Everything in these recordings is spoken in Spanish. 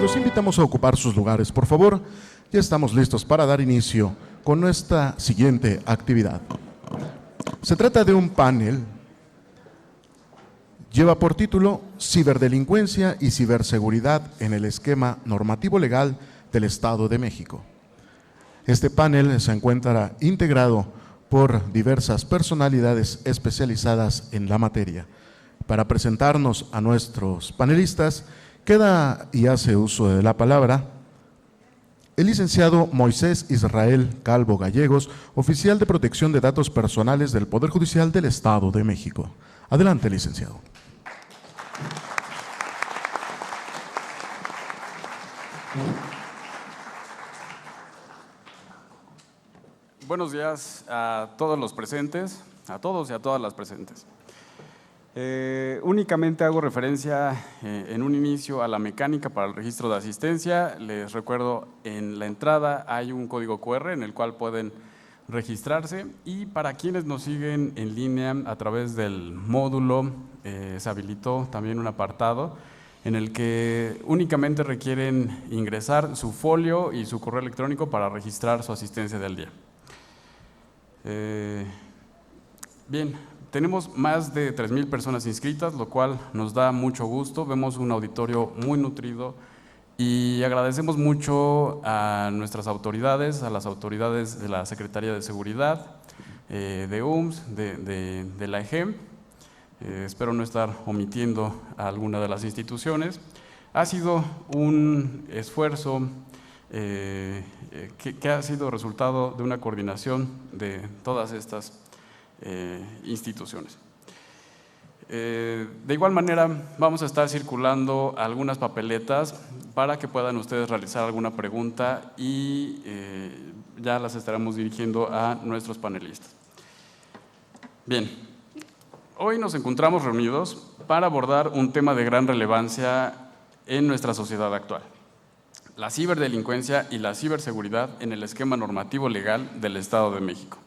Los invitamos a ocupar sus lugares, por favor. Ya estamos listos para dar inicio con nuestra siguiente actividad. Se trata de un panel. Lleva por título Ciberdelincuencia y ciberseguridad en el esquema normativo legal del Estado de México. Este panel se encuentra integrado por diversas personalidades especializadas en la materia. Para presentarnos a nuestros panelistas, queda y hace uso de la palabra el licenciado Moisés Israel Calvo Gallegos, oficial de protección de datos personales del Poder Judicial del Estado de México. Adelante, licenciado. Buenos días a todos los presentes, a todos y a todas las presentes. Únicamente hago referencia en un inicio a la mecánica para el registro de asistencia. Les recuerdo, en la entrada hay un código QR en el cual pueden registrarse, y para quienes nos siguen en línea a través del módulo se habilitó también un apartado en el que únicamente requieren ingresar su folio y su correo electrónico para registrar su asistencia del día. Bien, tenemos más de 3,000 personas inscritas, lo cual nos da mucho gusto. Vemos un auditorio muy nutrido y agradecemos mucho a nuestras autoridades, a las autoridades de la Secretaría de Seguridad, de UMSS, de la EGEM. Espero no estar omitiendo a alguna de las instituciones. Ha sido un esfuerzo que ha sido resultado de una coordinación de todas estas instituciones. De igual manera, vamos a estar circulando algunas papeletas para que puedan ustedes realizar alguna pregunta y ya las estaremos dirigiendo a nuestros panelistas. Bien, hoy nos encontramos reunidos para abordar un tema de gran relevancia en nuestra sociedad actual: la ciberdelincuencia y la ciberseguridad en el esquema normativo legal del Estado de México.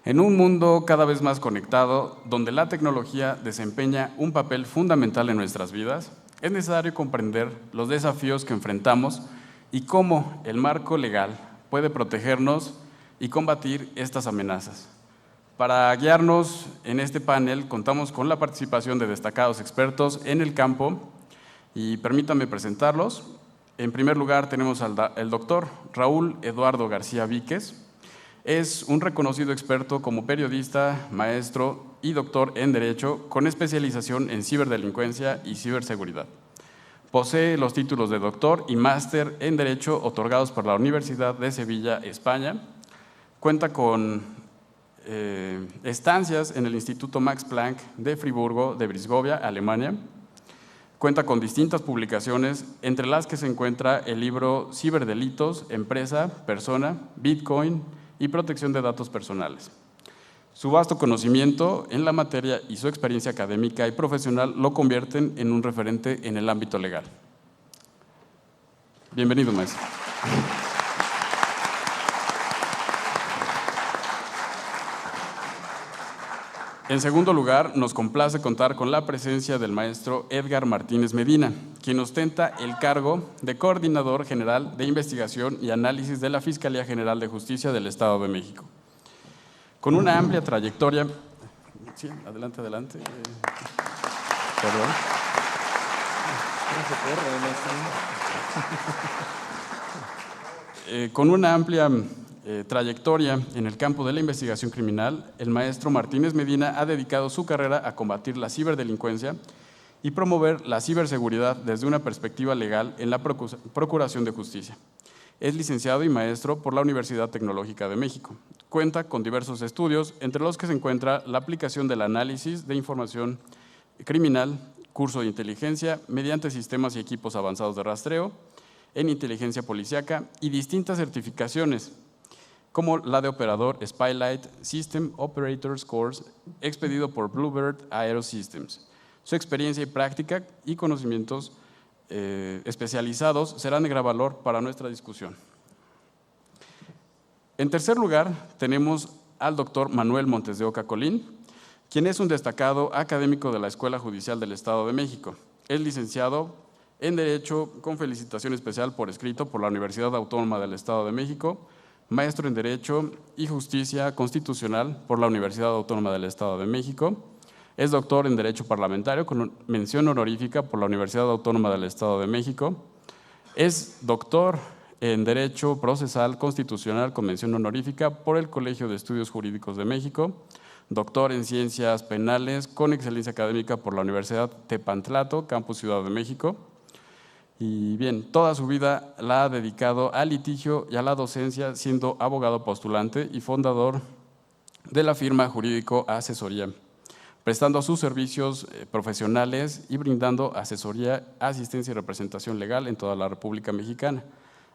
En un mundo cada vez más conectado, donde la tecnología desempeña un papel fundamental en nuestras vidas, es necesario comprender los desafíos que enfrentamos y cómo el marco legal puede protegernos y combatir estas amenazas. Para guiarnos en este panel, contamos con la participación de destacados expertos en el campo y permítanme presentarlos. En primer lugar, tenemos al doctor Raúl Eduardo García Víquez. Es un reconocido experto como periodista, maestro y doctor en Derecho, con especialización en ciberdelincuencia y ciberseguridad. Posee los títulos de doctor y máster en Derecho otorgados por la Universidad de Sevilla, España. Cuenta con estancias en el Instituto Max Planck de Friburgo de Brisgovia, Alemania. Cuenta con distintas publicaciones, entre las que se encuentra el libro Ciberdelitos, Empresa, Persona, Bitcoin y Protección de Datos Personales. Su vasto conocimiento en la materia y su experiencia académica y profesional lo convierten en un referente en el ámbito legal. Bienvenido, maestro. En segundo lugar, nos complace contar con la presencia del maestro Edgar Martínez Medina, quien ostenta el cargo de Coordinador General de Investigación y Análisis de la Fiscalía General de Justicia del Estado de México. Con una amplia trayectoria… Sí, adelante. Perdón. Con una amplia trayectoria en el campo de la investigación criminal, el maestro Martínez Medina ha dedicado su carrera a combatir la ciberdelincuencia y promover la ciberseguridad desde una perspectiva legal en la Procuración de Justicia. Es licenciado y maestro por la Universidad Tecnológica de México. Cuenta con diversos estudios, entre los que se encuentra la aplicación del análisis de información criminal, curso de inteligencia mediante sistemas y equipos avanzados de rastreo, en inteligencia policíaca y distintas certificaciones, como la de operador Spylight System Operators Course, expedido por Bluebird Aerosystems. Su experiencia y práctica y conocimientos especializados serán de gran valor para nuestra discusión. En tercer lugar, tenemos al doctor Manuel Montes de Oca Colín, quien es un destacado académico de la Escuela Judicial del Estado de México. Es licenciado en Derecho con felicitación especial por escrito por la Universidad Autónoma del Estado de México, maestro en Derecho y Justicia Constitucional por la Universidad Autónoma del Estado de México, es doctor en Derecho Parlamentario con mención honorífica por la Universidad Autónoma del Estado de México, es doctor en Derecho Procesal Constitucional con mención honorífica por el Colegio de Estudios Jurídicos de México, doctor en Ciencias Penales con excelencia académica por la Universidad Tepantlato, Campus Ciudad de México. Y bien, toda su vida la ha dedicado al litigio y a la docencia, siendo abogado postulante y fundador de la firma Jurídico Asesoría, prestando sus servicios profesionales y brindando asesoría, asistencia y representación legal en toda la República Mexicana.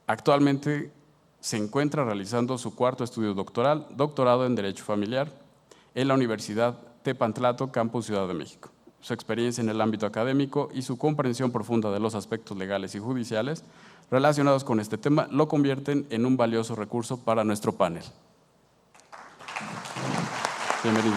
Actualmente se encuentra realizando su cuarto estudio doctoral, doctorado en Derecho Familiar, en la Universidad Tepantlato, Campus Ciudad de México. Su experiencia en el ámbito académico y su comprensión profunda de los aspectos legales y judiciales relacionados con este tema lo convierten en un valioso recurso para nuestro panel. Bienvenido.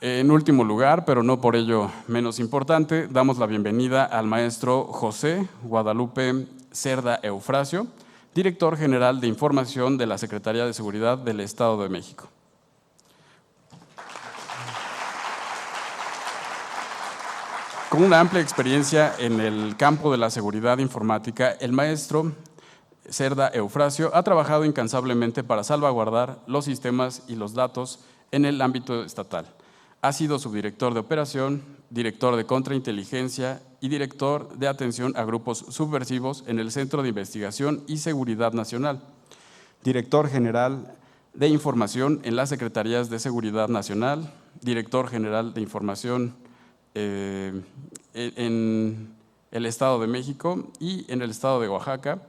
En último lugar, pero no por ello menos importante, damos la bienvenida al maestro José Guadalupe Cerda Eufrasio, director general de Información de la Secretaría de Seguridad del Estado de México. Con una amplia experiencia en el campo de la seguridad informática, el maestro Cerda Eufrasio ha trabajado incansablemente para salvaguardar los sistemas y los datos en el ámbito estatal. Ha sido subdirector de operación, director de contrainteligencia y director de atención a grupos subversivos en el Centro de Investigación y Seguridad Nacional, director general de información en las Secretarías de Seguridad Nacional, director general de información en el Estado de México y en el Estado de Oaxaca,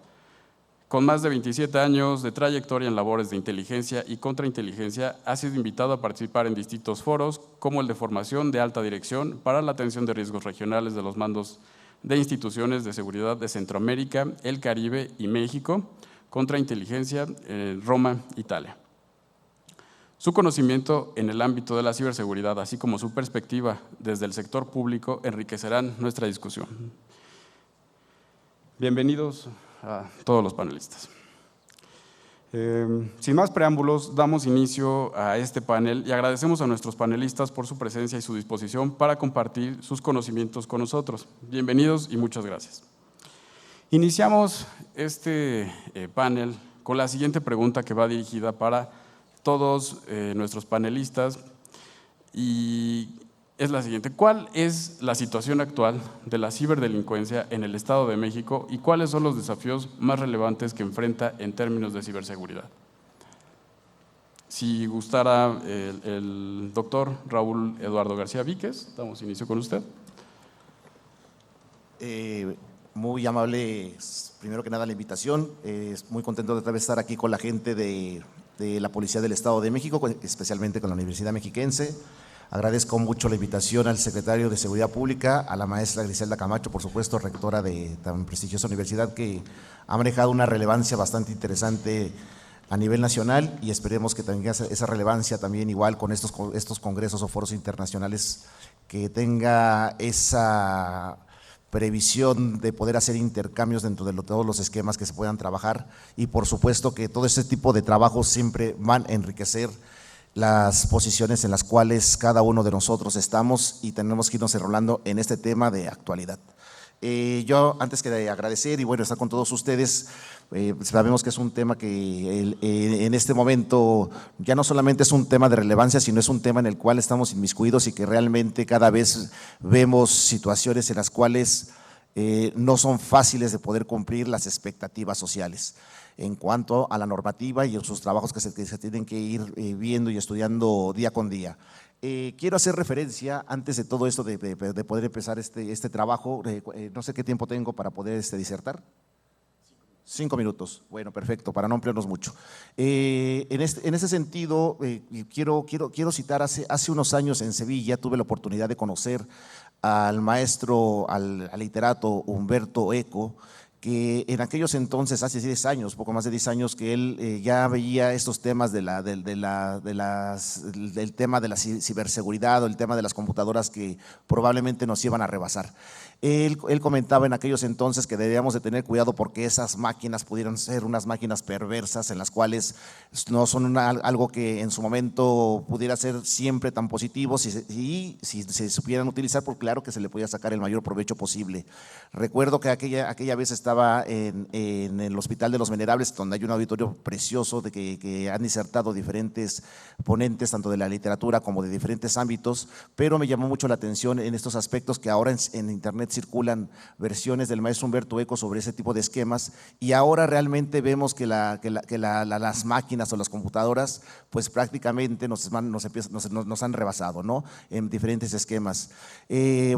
con más de 27 años de trayectoria en labores de inteligencia y contrainteligencia, ha sido invitado a participar en distintos foros, como el de formación de alta dirección para la atención de riesgos regionales de los mandos de instituciones de seguridad de Centroamérica, el Caribe y México, contrainteligencia en Roma, Italia. Su conocimiento en el ámbito de la ciberseguridad, así como su perspectiva desde el sector público, enriquecerán nuestra discusión. Bienvenidos a todos los panelistas. Sin más preámbulos, damos inicio a este panel y agradecemos a nuestros panelistas por su presencia y su disposición para compartir sus conocimientos con nosotros. Bienvenidos y muchas gracias. Iniciamos este panel con la siguiente pregunta que va dirigida para todos nuestros panelistas y es la siguiente: ¿cuál es la situación actual de la ciberdelincuencia en el Estado de México y cuáles son los desafíos más relevantes que enfrenta en términos de ciberseguridad? Si gustara el doctor Raúl Eduardo García Víquez, damos inicio con usted. Muy amable, primero que nada, la invitación. Muy contento de otra vez estar aquí con la gente de la Policía del Estado de México, especialmente con la Universidad Mexiquense. Agradezco mucho la invitación al secretario de Seguridad Pública, a la maestra Griselda Camacho, por supuesto, rectora de tan prestigiosa universidad que ha manejado una relevancia bastante interesante a nivel nacional y esperemos que tenga esa relevancia también igual con estos congresos o foros internacionales, que tenga esa previsión de poder hacer intercambios dentro de todos los esquemas que se puedan trabajar y por supuesto que todo ese tipo de trabajos siempre van a enriquecer las posiciones en las cuales cada uno de nosotros estamos y tenemos que irnos enrolando en este tema de actualidad. Yo, antes que de agradecer y bueno, estar con todos ustedes, sabemos que es un tema que en este momento ya no solamente es un tema de relevancia, sino es un tema en el cual estamos inmiscuidos y que realmente cada vez vemos situaciones en las cuales no son fáciles de poder cumplir las expectativas sociales en cuanto a la normativa y en sus trabajos que se tienen que ir viendo y estudiando día con día. Quiero hacer referencia, antes de todo esto, de poder empezar este trabajo, no sé qué tiempo tengo para poder disertar. 5 minutos, bueno, perfecto, para no ampliarnos mucho. En ese sentido, quiero citar, hace unos años en Sevilla tuve la oportunidad de conocer al maestro, al literato Humberto Eco, que en aquellos entonces, hace 10 años, poco más de 10 años, que él ya veía estos temas del tema de la ciberseguridad o el tema de las computadoras que probablemente nos iban a rebasar. Él comentaba en aquellos entonces que debíamos de tener cuidado porque esas máquinas pudieran ser unas máquinas perversas en las cuales no son algo que en su momento pudiera ser siempre tan positivo y si se supieran utilizar, porque claro que se le podía sacar el mayor provecho posible. Recuerdo que aquella vez estaba en el Hospital de los Venerables, donde hay un auditorio precioso de que han disertado diferentes ponentes, tanto de la literatura como de diferentes ámbitos, pero me llamó mucho la atención en estos aspectos que ahora en internet circulan versiones del maestro Humberto Eco sobre ese tipo de esquemas, y ahora realmente vemos que las máquinas o las computadoras pues prácticamente nos han rebasado, ¿no?, en diferentes esquemas.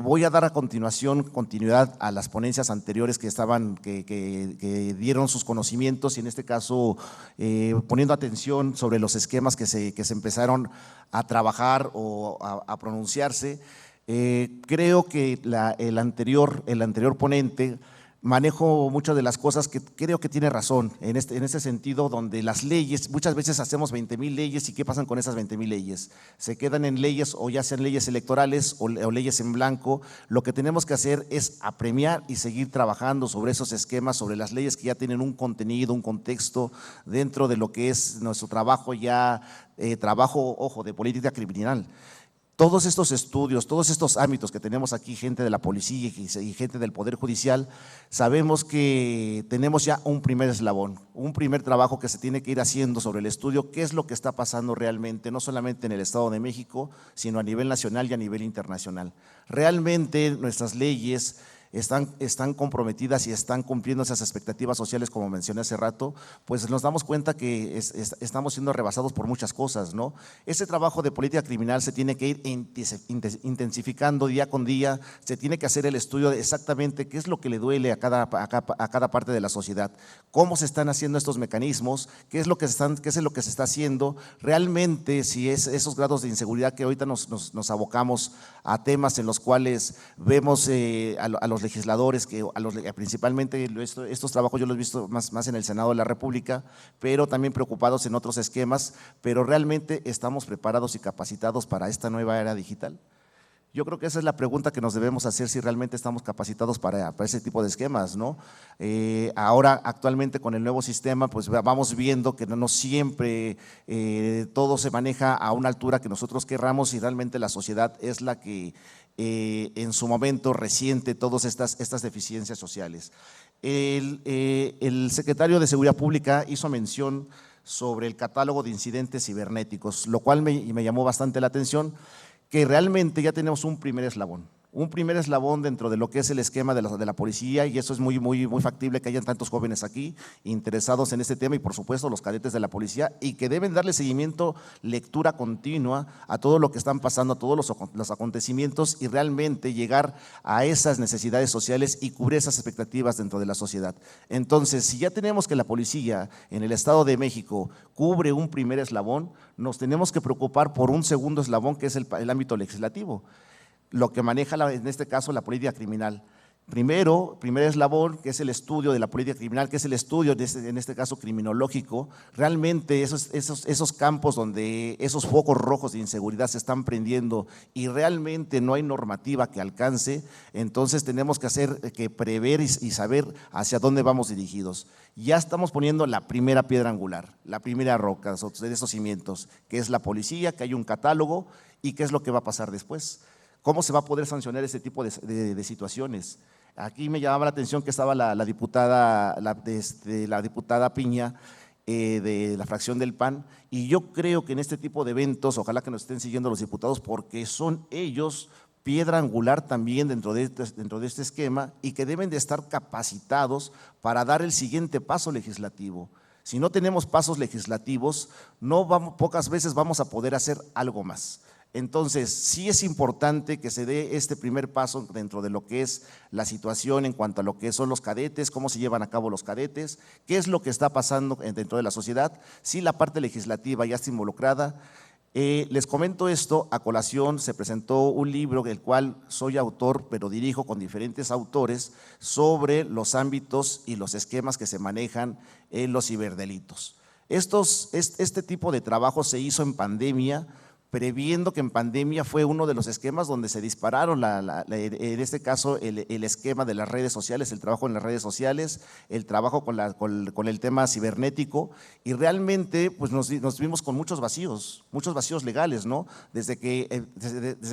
Voy a dar a continuidad a las ponencias anteriores que dieron sus conocimientos, y en este caso poniendo atención sobre los esquemas que se empezaron a trabajar o a pronunciarse. Creo que el anterior ponente manejo muchas de las cosas que creo que tiene razón en ese sentido, donde las leyes, muchas veces hacemos 20,000 leyes, y ¿qué pasan con esas 20,000 leyes? Se quedan en leyes, o ya sean leyes electorales o leyes en blanco. Lo que tenemos que hacer es apremiar y seguir trabajando sobre esos esquemas, sobre las leyes que ya tienen un contenido, un contexto dentro de lo que es nuestro trabajo ojo, de política criminal. Todos estos estudios, todos estos ámbitos que tenemos aquí, gente de la policía y gente del Poder Judicial, sabemos que tenemos ya un primer eslabón, un primer trabajo que se tiene que ir haciendo sobre el estudio, qué es lo que está pasando realmente, no solamente en el Estado de México, sino a nivel nacional y a nivel internacional. Realmente nuestras leyes están comprometidas y están cumpliendo esas expectativas sociales, como mencioné hace rato, pues nos damos cuenta que estamos siendo rebasados por muchas cosas, ¿no? Ese trabajo de política criminal se tiene que ir intensificando día con día, se tiene que hacer el estudio de exactamente qué es lo que le duele a cada parte de la sociedad, cómo se están haciendo estos mecanismos, qué es lo que se está haciendo, realmente si es esos grados de inseguridad que ahorita nos abocamos a temas en los cuales vemos a los legisladores, principalmente estos trabajos yo los he visto más en el Senado de la República, pero también preocupados en otros esquemas, pero realmente estamos preparados y capacitados para esta nueva era digital. Yo creo que esa es la pregunta que nos debemos hacer, si realmente estamos capacitados para ese tipo de esquemas, ¿no? Ahora, actualmente con el nuevo sistema, pues vamos viendo que no siempre todo se maneja a una altura que nosotros querramos, y realmente la sociedad es la que en su momento resiente todas estas deficiencias sociales. El secretario de Seguridad Pública hizo mención sobre el catálogo de incidentes cibernéticos, lo cual me llamó bastante la atención, que realmente ya tenemos un primer eslabón dentro de lo que es el esquema de la policía, y eso es muy factible que hayan tantos jóvenes aquí interesados en este tema, y por supuesto los cadetes de la policía, y que deben darle seguimiento, lectura continua a todo lo que están pasando, a todos los acontecimientos, y realmente llegar a esas necesidades sociales y cubrir esas expectativas dentro de la sociedad. Entonces, si ya tenemos que la policía en el Estado de México cubre un primer eslabón, nos tenemos que preocupar por un segundo eslabón, que es el ámbito legislativo, lo que maneja en este caso la política criminal. Primer eslabón, que es el estudio de la política criminal, que es el estudio en este caso criminológico, realmente esos campos donde esos focos rojos de inseguridad se están prendiendo y realmente no hay normativa que alcance, entonces tenemos que prever y saber hacia dónde vamos dirigidos. Ya estamos poniendo la primera piedra angular, la primera roca de esos cimientos, que es la policía, que hay un catálogo, y qué es lo que va a pasar después. ¿Cómo se va a poder sancionar este tipo de situaciones? Aquí me llamaba la atención que estaba la diputada Piña, de la fracción del PAN, y yo creo que en este tipo de eventos, ojalá que nos estén siguiendo los diputados, porque son ellos piedra angular también dentro de este esquema, y que deben de estar capacitados para dar el siguiente paso legislativo. Si no tenemos pasos legislativos, pocas veces vamos a poder hacer algo más. Entonces, sí es importante que se dé este primer paso dentro de lo que es la situación en cuanto a lo que son los cadetes, cómo se llevan a cabo los cadetes, qué es lo que está pasando dentro de la sociedad. Sí, la parte legislativa ya está involucrada. Les comento esto, a colación se presentó un libro del cual soy autor, pero dirijo con diferentes autores sobre los ámbitos y los esquemas que se manejan en los ciberdelitos. Este tipo de trabajo se hizo en pandemia, previendo que en pandemia fue uno de los esquemas donde se dispararon, en este caso, el esquema de las redes sociales, el trabajo en las redes sociales, el trabajo con el tema cibernético, y realmente pues nos vimos con muchos vacíos legales, ¿no? Desde que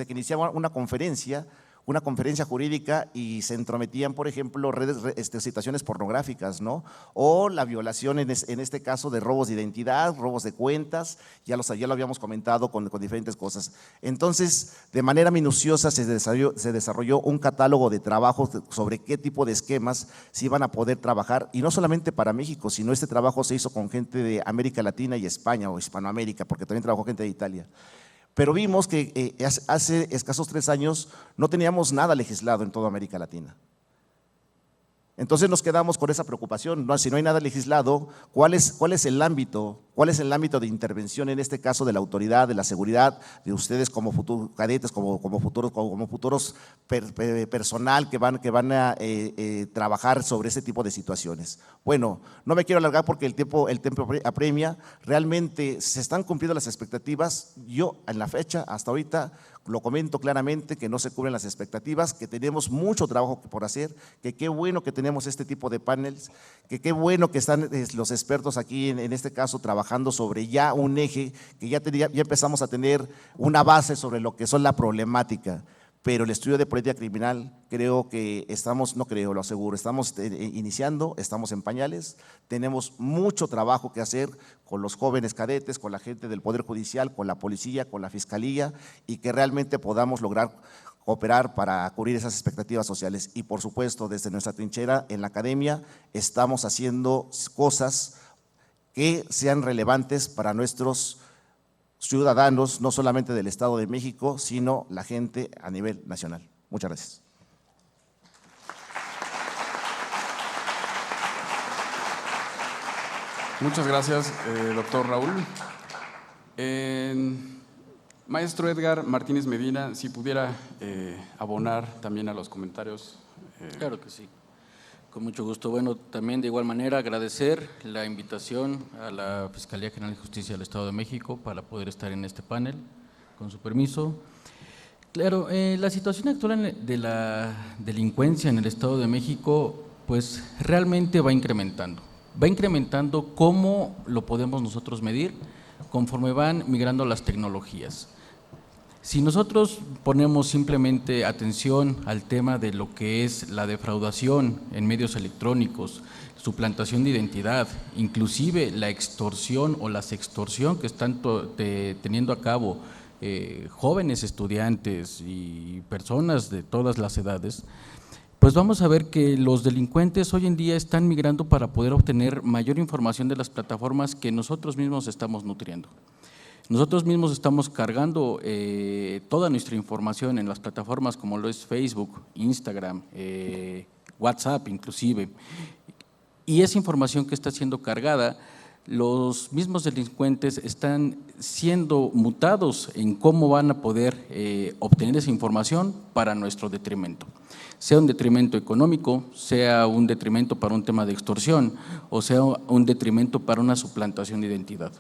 iniciaba una conferencia jurídica y se entrometían, por ejemplo, situaciones pornográficas, ¿no? O la violación en este caso de robos de identidad, robos de cuentas, ya lo habíamos comentado con diferentes cosas. Entonces, de manera minuciosa se desarrolló un catálogo de trabajos sobre qué tipo de esquemas se iban a poder trabajar, y no solamente para México, sino este trabajo se hizo con gente de América Latina y España, o Hispanoamérica, porque también trabajó gente de Italia. Pero vimos que hace escasos 3 años no teníamos nada legislado en toda América Latina. Entonces nos quedamos con esa preocupación, ¿no? Si no hay nada legislado, ¿cuál es el ámbito de intervención en este caso de la autoridad, de la seguridad, de ustedes como futuros cadetes, como futuros personal que van a trabajar sobre ese tipo de situaciones? Bueno, no me quiero alargar porque el tiempo apremia. Realmente se están cumpliendo las expectativas. Yo en la fecha, hasta ahorita, lo comento claramente que no se cubren las expectativas, que tenemos mucho trabajo por hacer, que qué bueno que tenemos este tipo de paneles, que qué bueno que están los expertos aquí en este caso trabajando sobre ya un eje, que ya empezamos a tener una base sobre lo que son la problemática. Pero el estudio de política criminal, lo aseguro, estamos iniciando, estamos en pañales, tenemos mucho trabajo que hacer con los jóvenes cadetes, con la gente del Poder Judicial, con la policía, con la fiscalía, y que realmente podamos lograr cooperar para cubrir esas expectativas sociales. Y por supuesto, desde nuestra trinchera en la academia, estamos haciendo cosas que sean relevantes para nuestros ciudadanos, no solamente del Estado de México, sino la gente a nivel nacional. Muchas gracias. Muchas gracias, doctor Raúl. Maestro Edgar Martínez Medina, si pudiera abonar también a los comentarios. Claro que sí, con mucho gusto. Bueno, también de igual manera agradecer la invitación a la Fiscalía General de Justicia del Estado de México para poder estar en este panel, con su permiso. Claro, la situación actual de la delincuencia en el Estado de México, pues realmente va incrementando. Va incrementando. ¿Cómo lo podemos nosotros medir? Conforme van migrando las tecnologías. Si nosotros ponemos simplemente atención al tema de lo que es la defraudación en medios electrónicos, suplantación de identidad, inclusive la extorsión o la sextorsión que están teniendo a cabo jóvenes estudiantes y personas de todas las edades, pues vamos a ver que los delincuentes hoy en día están migrando para poder obtener mayor información de las plataformas que nosotros mismos estamos nutriendo. Nosotros mismos estamos cargando toda nuestra información en las plataformas como lo es Facebook, Instagram, WhatsApp inclusive, y esa información que está siendo cargada, los mismos delincuentes están siendo mutados en cómo van a poder obtener esa información para nuestro detrimento, sea un detrimento económico, sea un detrimento para un tema de extorsión o sea un detrimento para una suplantación de identidad.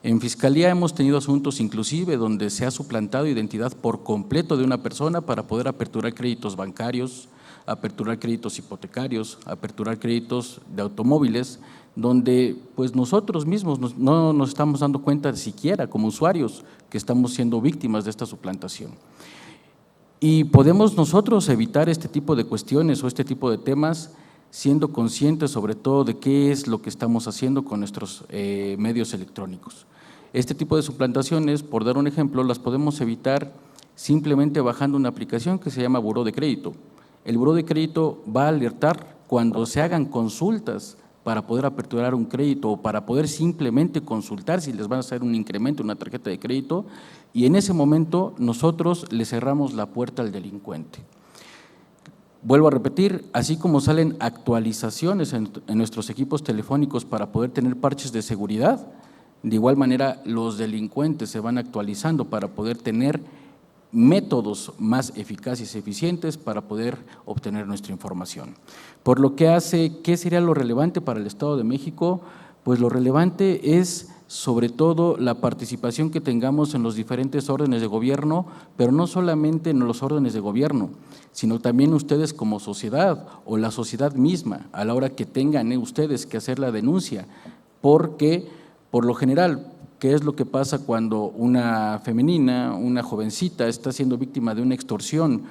En Fiscalía hemos tenido asuntos inclusive donde se ha suplantado identidad por completo de una persona para poder aperturar créditos bancarios, aperturar créditos hipotecarios, aperturar créditos de automóviles, donde pues nosotros mismos no nos estamos dando cuenta siquiera como usuarios que estamos siendo víctimas de esta suplantación. Y podemos nosotros evitar este tipo de cuestiones o este tipo de temas siendo conscientes sobre todo de qué es lo que estamos haciendo con nuestros medios electrónicos. Este tipo de suplantaciones, por dar un ejemplo, las podemos evitar simplemente bajando una aplicación que se llama Buró de Crédito. El Buró de Crédito va a alertar cuando se hagan consultas para poder aperturar un crédito o para poder simplemente consultar si les van a hacer un incremento en una tarjeta de crédito, y en ese momento nosotros le cerramos la puerta al delincuente. Vuelvo a repetir, así como salen actualizaciones en nuestros equipos telefónicos para poder tener parches de seguridad, de igual manera los delincuentes se van actualizando para poder tener métodos más eficaces y eficientes para poder obtener nuestra información. Por lo que hace, ¿qué sería lo relevante para el Estado de México? Pues lo relevante es sobre todo la participación que tengamos en los diferentes órdenes de gobierno, pero no solamente en los órdenes de gobierno, sino también ustedes como sociedad o la sociedad misma, a la hora que tengan ustedes que hacer la denuncia, porque por lo general, ¿qué es lo que pasa cuando una femenina, una jovencita está siendo víctima de una extorsión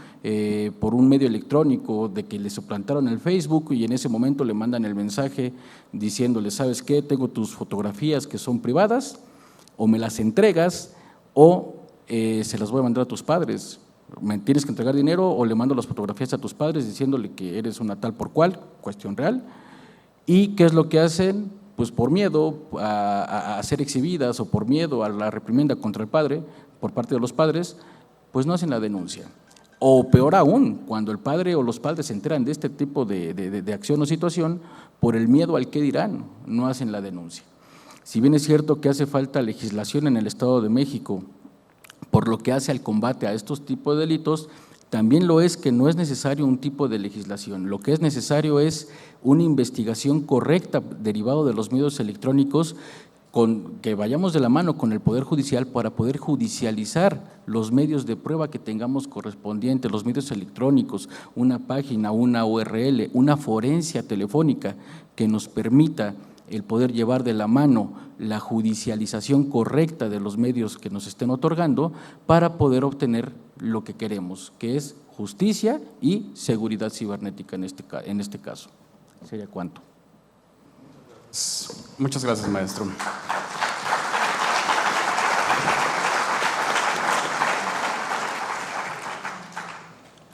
por un medio electrónico, de que le suplantaron el Facebook y en ese momento le mandan el mensaje diciéndole, ¿sabes qué? Tengo tus fotografías que son privadas, o me las entregas o se las voy a mandar a tus padres. Me tienes que entregar dinero o le mando las fotografías a tus padres diciéndole que eres una tal por cual, cuestión real. ¿Y qué es lo que hacen? Pues por miedo a ser exhibidas o por miedo a la reprimenda contra el padre por parte de los padres, pues no hacen la denuncia. O peor aún, cuando el padre o los padres se enteran de este tipo de acción o situación, por el miedo al qué dirán, no hacen la denuncia. Si bien es cierto que hace falta legislación en el Estado de México por lo que hace al combate a estos tipos de delitos, también lo es que no es necesario un tipo de legislación. Lo que es necesario es una investigación correcta derivado de los medios electrónicos, que vayamos de la mano con el Poder Judicial para poder judicializar los medios de prueba que tengamos correspondientes, los medios electrónicos, una página, una URL, una forencia telefónica que nos permita el poder llevar de la mano la judicialización correcta de los medios que nos estén otorgando para poder obtener lo que queremos, que es justicia y seguridad cibernética en este caso. ¿Sería cuánto? Muchas gracias, maestro.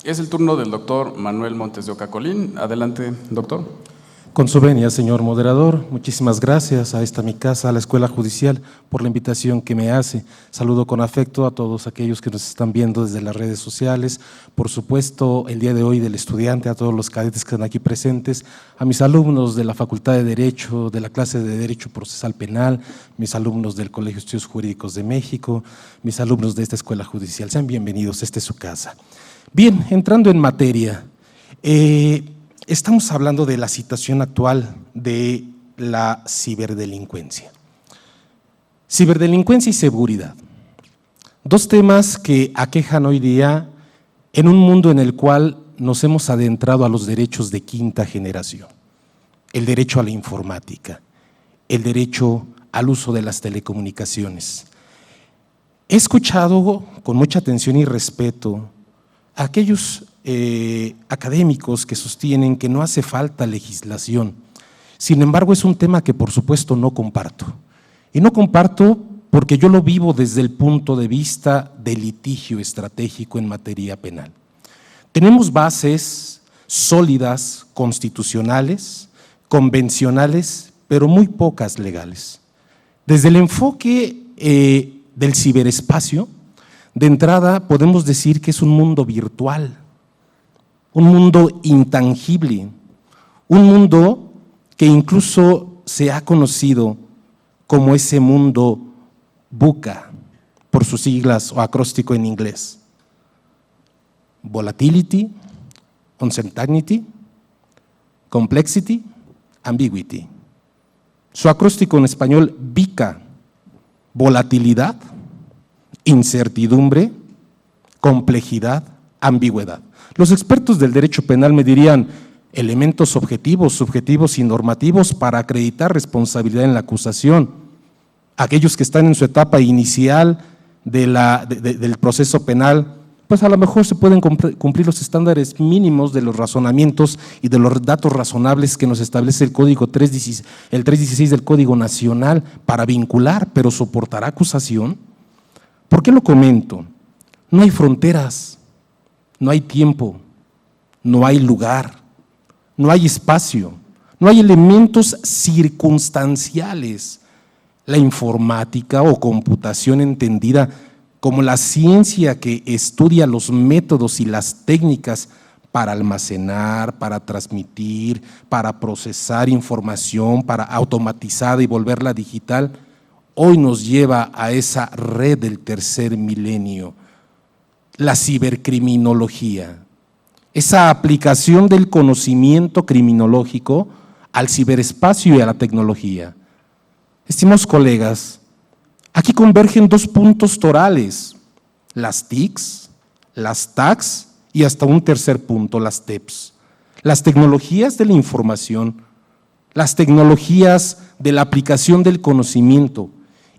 Es el turno del doctor Manuel Montes de Oca Colín. Adelante, doctor. Con su venia, señor moderador, muchísimas gracias a esta mi casa, a la Escuela Judicial, por la invitación que me hace. Saludo con afecto a todos aquellos que nos están viendo desde las redes sociales, por supuesto, el día de hoy del estudiante, a todos los cadetes que están aquí presentes, a mis alumnos de la Facultad de Derecho, de la clase de Derecho Procesal Penal, mis alumnos del Colegio de Estudios Jurídicos de México, mis alumnos de esta Escuela Judicial. Sean bienvenidos, esta es su casa. Bien, entrando en materia, estamos hablando de la situación actual de la ciberdelincuencia. Ciberdelincuencia y seguridad. Dos temas que aquejan hoy día en un mundo en el cual nos hemos adentrado a los derechos de quinta generación. El derecho a la informática, el derecho al uso de las telecomunicaciones. He escuchado con mucha atención y respeto a aquellos académicos que sostienen que no hace falta legislación. Sin embargo, es un tema que por supuesto no comparto. Y no comparto porque yo lo vivo desde el punto de vista del litigio estratégico en materia penal. Tenemos bases sólidas, constitucionales, convencionales, pero muy pocas legales. Desde el enfoque del ciberespacio, de entrada podemos decir que es un mundo virtual, un mundo intangible, un mundo que incluso se ha conocido como ese mundo VUCA, por sus siglas o acróstico en inglés. Volatility, Uncertainty, Complexity, Ambiguity. Su acróstico en español, VICA, volatilidad, incertidumbre, complejidad, ambigüedad. Los expertos del derecho penal me dirían elementos objetivos, subjetivos y normativos para acreditar responsabilidad en la acusación. Aquellos que están en su etapa inicial del proceso penal, pues a lo mejor se pueden cumplir los estándares mínimos de los razonamientos y de los datos razonables que nos establece el Código 316 del Código Nacional para vincular, pero soportará acusación. ¿Por qué lo comento? No hay fronteras, no hay tiempo, no hay lugar, no hay espacio, no hay elementos circunstanciales. La informática o computación entendida como la ciencia que estudia los métodos y las técnicas para almacenar, para transmitir, para procesar información, para automatizar y volverla digital, hoy nos lleva a esa red del tercer milenio, la cibercriminología, esa aplicación del conocimiento criminológico al ciberespacio y a la tecnología. Estimados colegas, aquí convergen dos puntos torales, las TICs, las TACs y hasta un tercer punto, las TEPs. Las tecnologías de la información, las tecnologías de la aplicación del conocimiento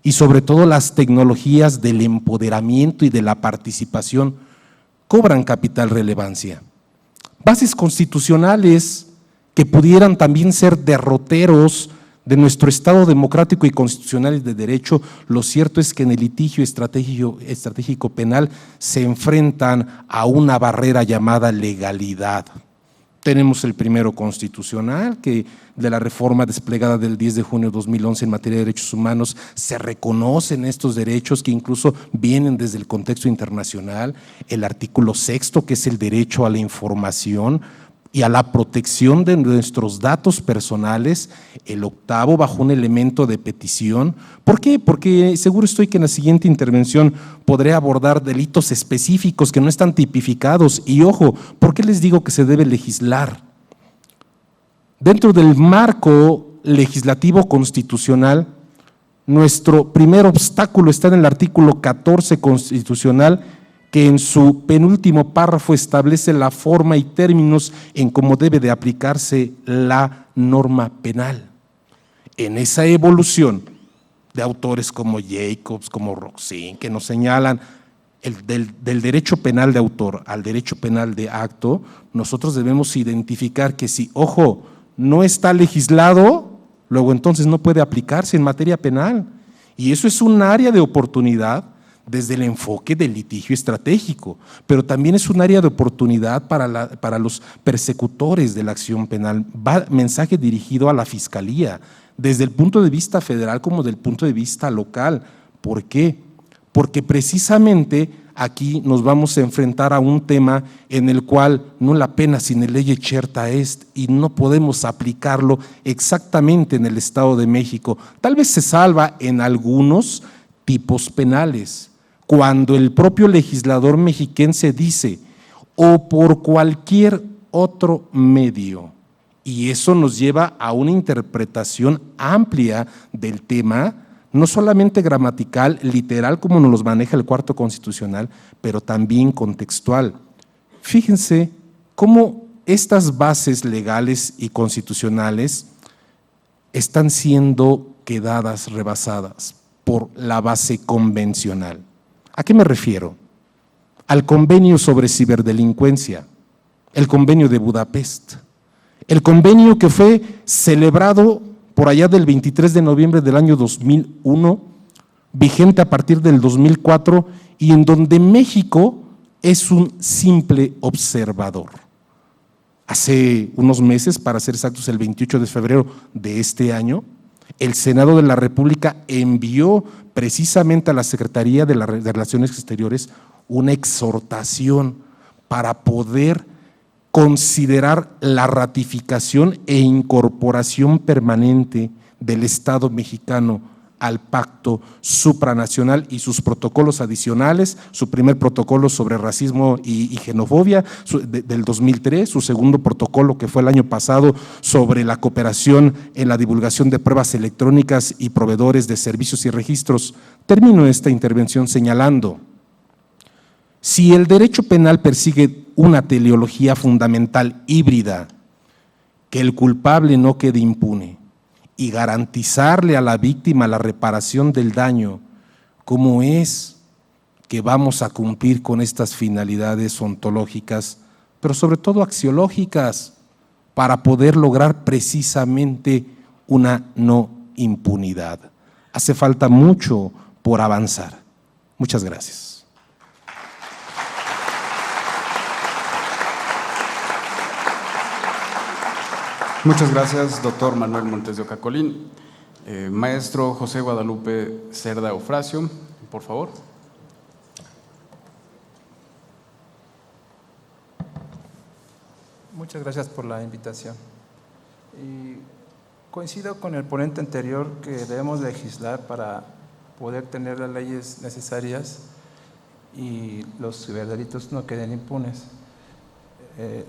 y sobre todo las tecnologías del empoderamiento y de la participación cobran capital relevancia. Bases constitucionales que pudieran también ser derroteros de nuestro Estado democrático y constitucional y de derecho. Lo cierto es que en el litigio estratégico penal se enfrentan a una barrera llamada legalidad. Tenemos el primero constitucional, que de la reforma desplegada del 10 de junio de 2011 en materia de derechos humanos se reconocen estos derechos que incluso vienen desde el contexto internacional. El artículo 6º, que es el derecho a la información y a la protección de nuestros datos personales, el 8º bajo un elemento de petición. ¿Por qué? Porque seguro estoy que en la siguiente intervención podré abordar delitos específicos que no están tipificados. Y ojo, ¿por qué les digo que se debe legislar? Dentro del marco legislativo constitucional, nuestro primer obstáculo está en el artículo 14 constitucional, que en su penúltimo párrafo establece la forma y términos en cómo debe de aplicarse la norma penal. En esa evolución de autores como Jacobs, como Roxin, que nos señalan del derecho penal de autor al derecho penal de acto, nosotros debemos identificar que si, ojo, no está legislado, luego entonces no puede aplicarse en materia penal. Y eso es un área de oportunidad desde el enfoque del litigio estratégico, pero también es un área de oportunidad para los persecutores de la acción penal. Va mensaje dirigido a la Fiscalía, desde el punto de vista federal como del punto de vista local. ¿Por qué? Porque precisamente aquí nos vamos a enfrentar a un tema en el cual no la pena sine lege certa est, y no podemos aplicarlo exactamente en el Estado de México. Tal vez se salva en algunos tipos penales, cuando el propio legislador mexiquense dice o por cualquier otro medio, y eso nos lleva a una interpretación amplia del tema, no solamente gramatical, literal, como nos los maneja el cuarto constitucional, pero también contextual. Fíjense cómo estas bases legales y constitucionales están siendo quedadas rebasadas por la base convencional. ¿A qué me refiero? Al convenio sobre ciberdelincuencia, el convenio de Budapest, el convenio que fue celebrado por allá del 23 de noviembre del año 2001, vigente a partir del 2004, y en donde México es un simple observador. Hace unos meses, para ser exactos, el 28 de febrero de este año, el Senado de la República envió precisamente a la Secretaría de Relaciones Exteriores una exhortación para poder considerar la ratificación e incorporación permanente del Estado mexicano al pacto supranacional y sus protocolos adicionales, su primer protocolo sobre racismo y xenofobia del 2003, su segundo protocolo que fue el año pasado sobre la cooperación en la divulgación de pruebas electrónicas y proveedores de servicios y registros. Termino esta intervención señalando, si el derecho penal persigue una teleología fundamental híbrida, que el culpable no quede impune, y garantizarle a la víctima la reparación del daño, ¿cómo es que vamos a cumplir con estas finalidades ontológicas, pero sobre todo axiológicas, para poder lograr precisamente una no impunidad? Hace falta mucho por avanzar. Muchas gracias. Muchas gracias, doctor Manuel Montes de Oca Colín. Maestro José Guadalupe Cerda Eufrasio, por favor. Muchas gracias por la invitación. Coincido con el ponente anterior que debemos legislar para poder tener las leyes necesarias y los ciberdelitos no queden impunes.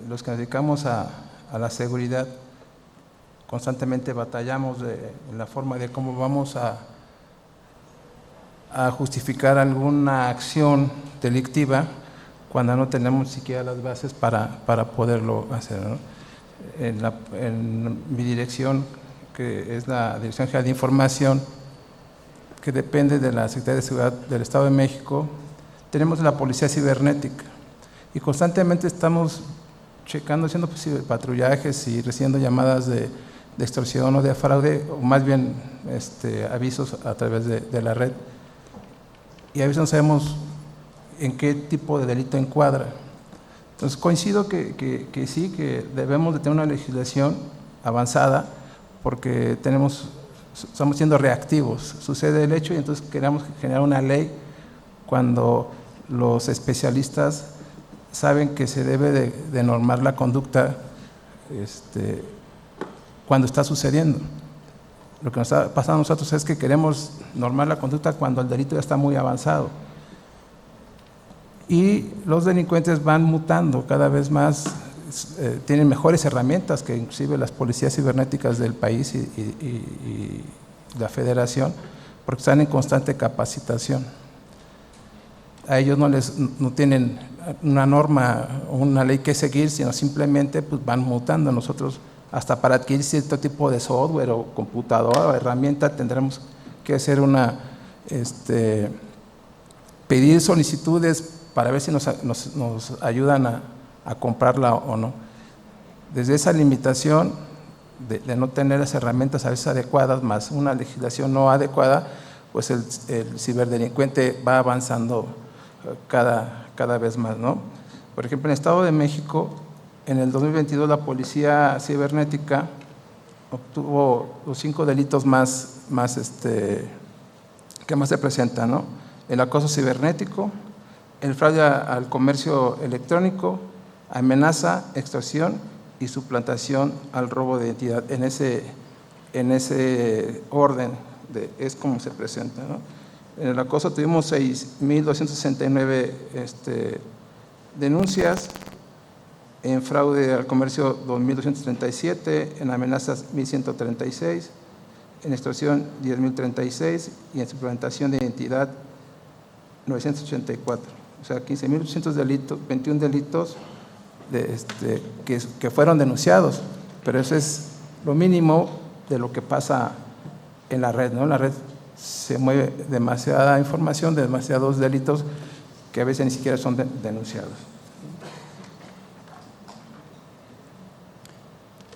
Los que nos dedicamos a la seguridad constantemente batallamos en la forma de cómo vamos a justificar alguna acción delictiva cuando no tenemos siquiera las bases para poderlo hacer, ¿no? En mi dirección, que es la Dirección General de Información, que depende de la Secretaría de Seguridad del Estado de México, tenemos la Policía Cibernética y constantemente estamos checando, haciendo patrullajes y recibiendo llamadas de extorsión o de fraude, o más bien avisos a través de la red. Y a veces no sabemos en qué tipo de delito encuadra. Entonces coincido que sí, que debemos de tener una legislación avanzada porque estamos siendo reactivos. Sucede el hecho y entonces queremos generar una ley cuando los especialistas saben que se debe de normar la conducta cuando está sucediendo. Lo que nos está pasando a nosotros es que queremos normar la conducta cuando el delito ya está muy avanzado. Y los delincuentes van mutando cada vez más, tienen mejores herramientas que inclusive las policías cibernéticas del país y la federación, porque están en constante capacitación. A ellos no tienen una norma o una ley que seguir, sino simplemente pues, van mutando. Nosotros, hasta para adquirir cierto tipo de software o computadora o herramienta, tendremos que hacer pedir solicitudes para ver si nos ayudan a comprarla o no. Desde esa limitación de no tener las herramientas a veces adecuadas, más una legislación no adecuada, pues el ciberdelincuente va avanzando cada vez más, ¿no? Por ejemplo, en el Estado de México, en el 2022 la Policía Cibernética obtuvo los 5 delitos que más se presentan, ¿no? El acoso cibernético, el fraude al comercio electrónico, amenaza, extorsión y suplantación al robo de identidad. En ese orden es como se presenta, ¿no? En el acoso tuvimos 6.269 denuncias, en fraude al comercio 2.237, en amenazas 1.136, en extorsión 10.036 y en suplantación de identidad 984. O sea, 15.800 delitos, 21 delitos que fueron denunciados, pero eso es lo mínimo de lo que pasa en la red, ¿no? En la red se mueve demasiada información, demasiados delitos que a veces ni siquiera son denunciados.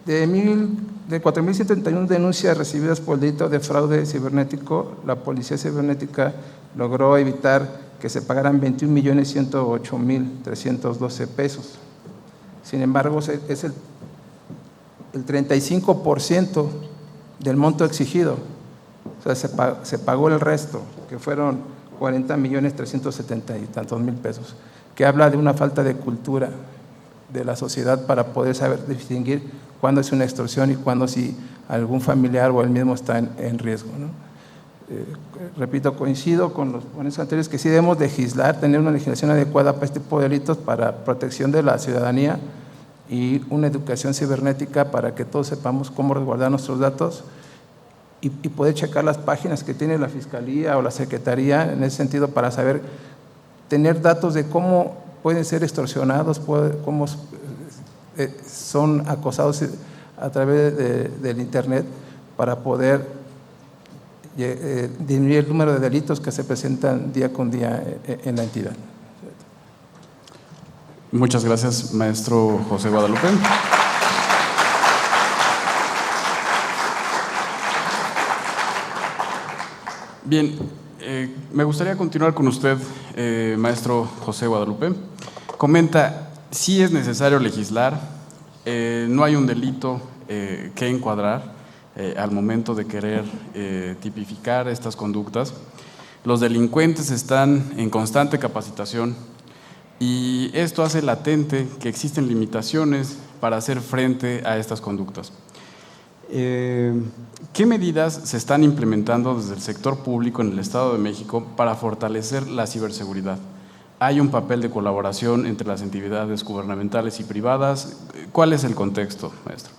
De 4.131 denuncias recibidas por el delito de fraude cibernético, la Policía Cibernética logró evitar que se pagaran 21.108.312 pesos. Sin embargo, es el 35% del monto exigido. O sea, se pagó el resto, que fueron 40.370 y tantos mil pesos, que habla de una falta de cultura de la sociedad para poder saber distinguir cuándo es una extorsión y cuándo si algún familiar o él mismo está en riesgo, ¿no? Repito, coincido con los ponentes anteriores que sí debemos legislar, tener una legislación adecuada para este tipo de delitos, para protección de la ciudadanía y una educación cibernética para que todos sepamos cómo resguardar nuestros datos y poder checar las páginas que tiene la Fiscalía o la Secretaría en ese sentido para saber, tener datos de cómo pueden ser extorsionados, cómo son acosados a través del Internet para poder disminuir el número de delitos que se presentan día con día en la entidad. Muchas gracias, maestro José Guadalupe. Bien, me gustaría continuar con usted, maestro José Guadalupe. Comenta, sí es necesario legislar, no hay un delito que encuadrar al momento de querer tipificar estas conductas. Los delincuentes están en constante capacitación y esto hace latente que existen limitaciones para hacer frente a estas conductas. ¿Qué medidas se están implementando desde el sector público en el Estado de México para fortalecer la ciberseguridad? ¿Hay un papel de colaboración entre las entidades gubernamentales y privadas? ¿Cuál es el contexto, maestro?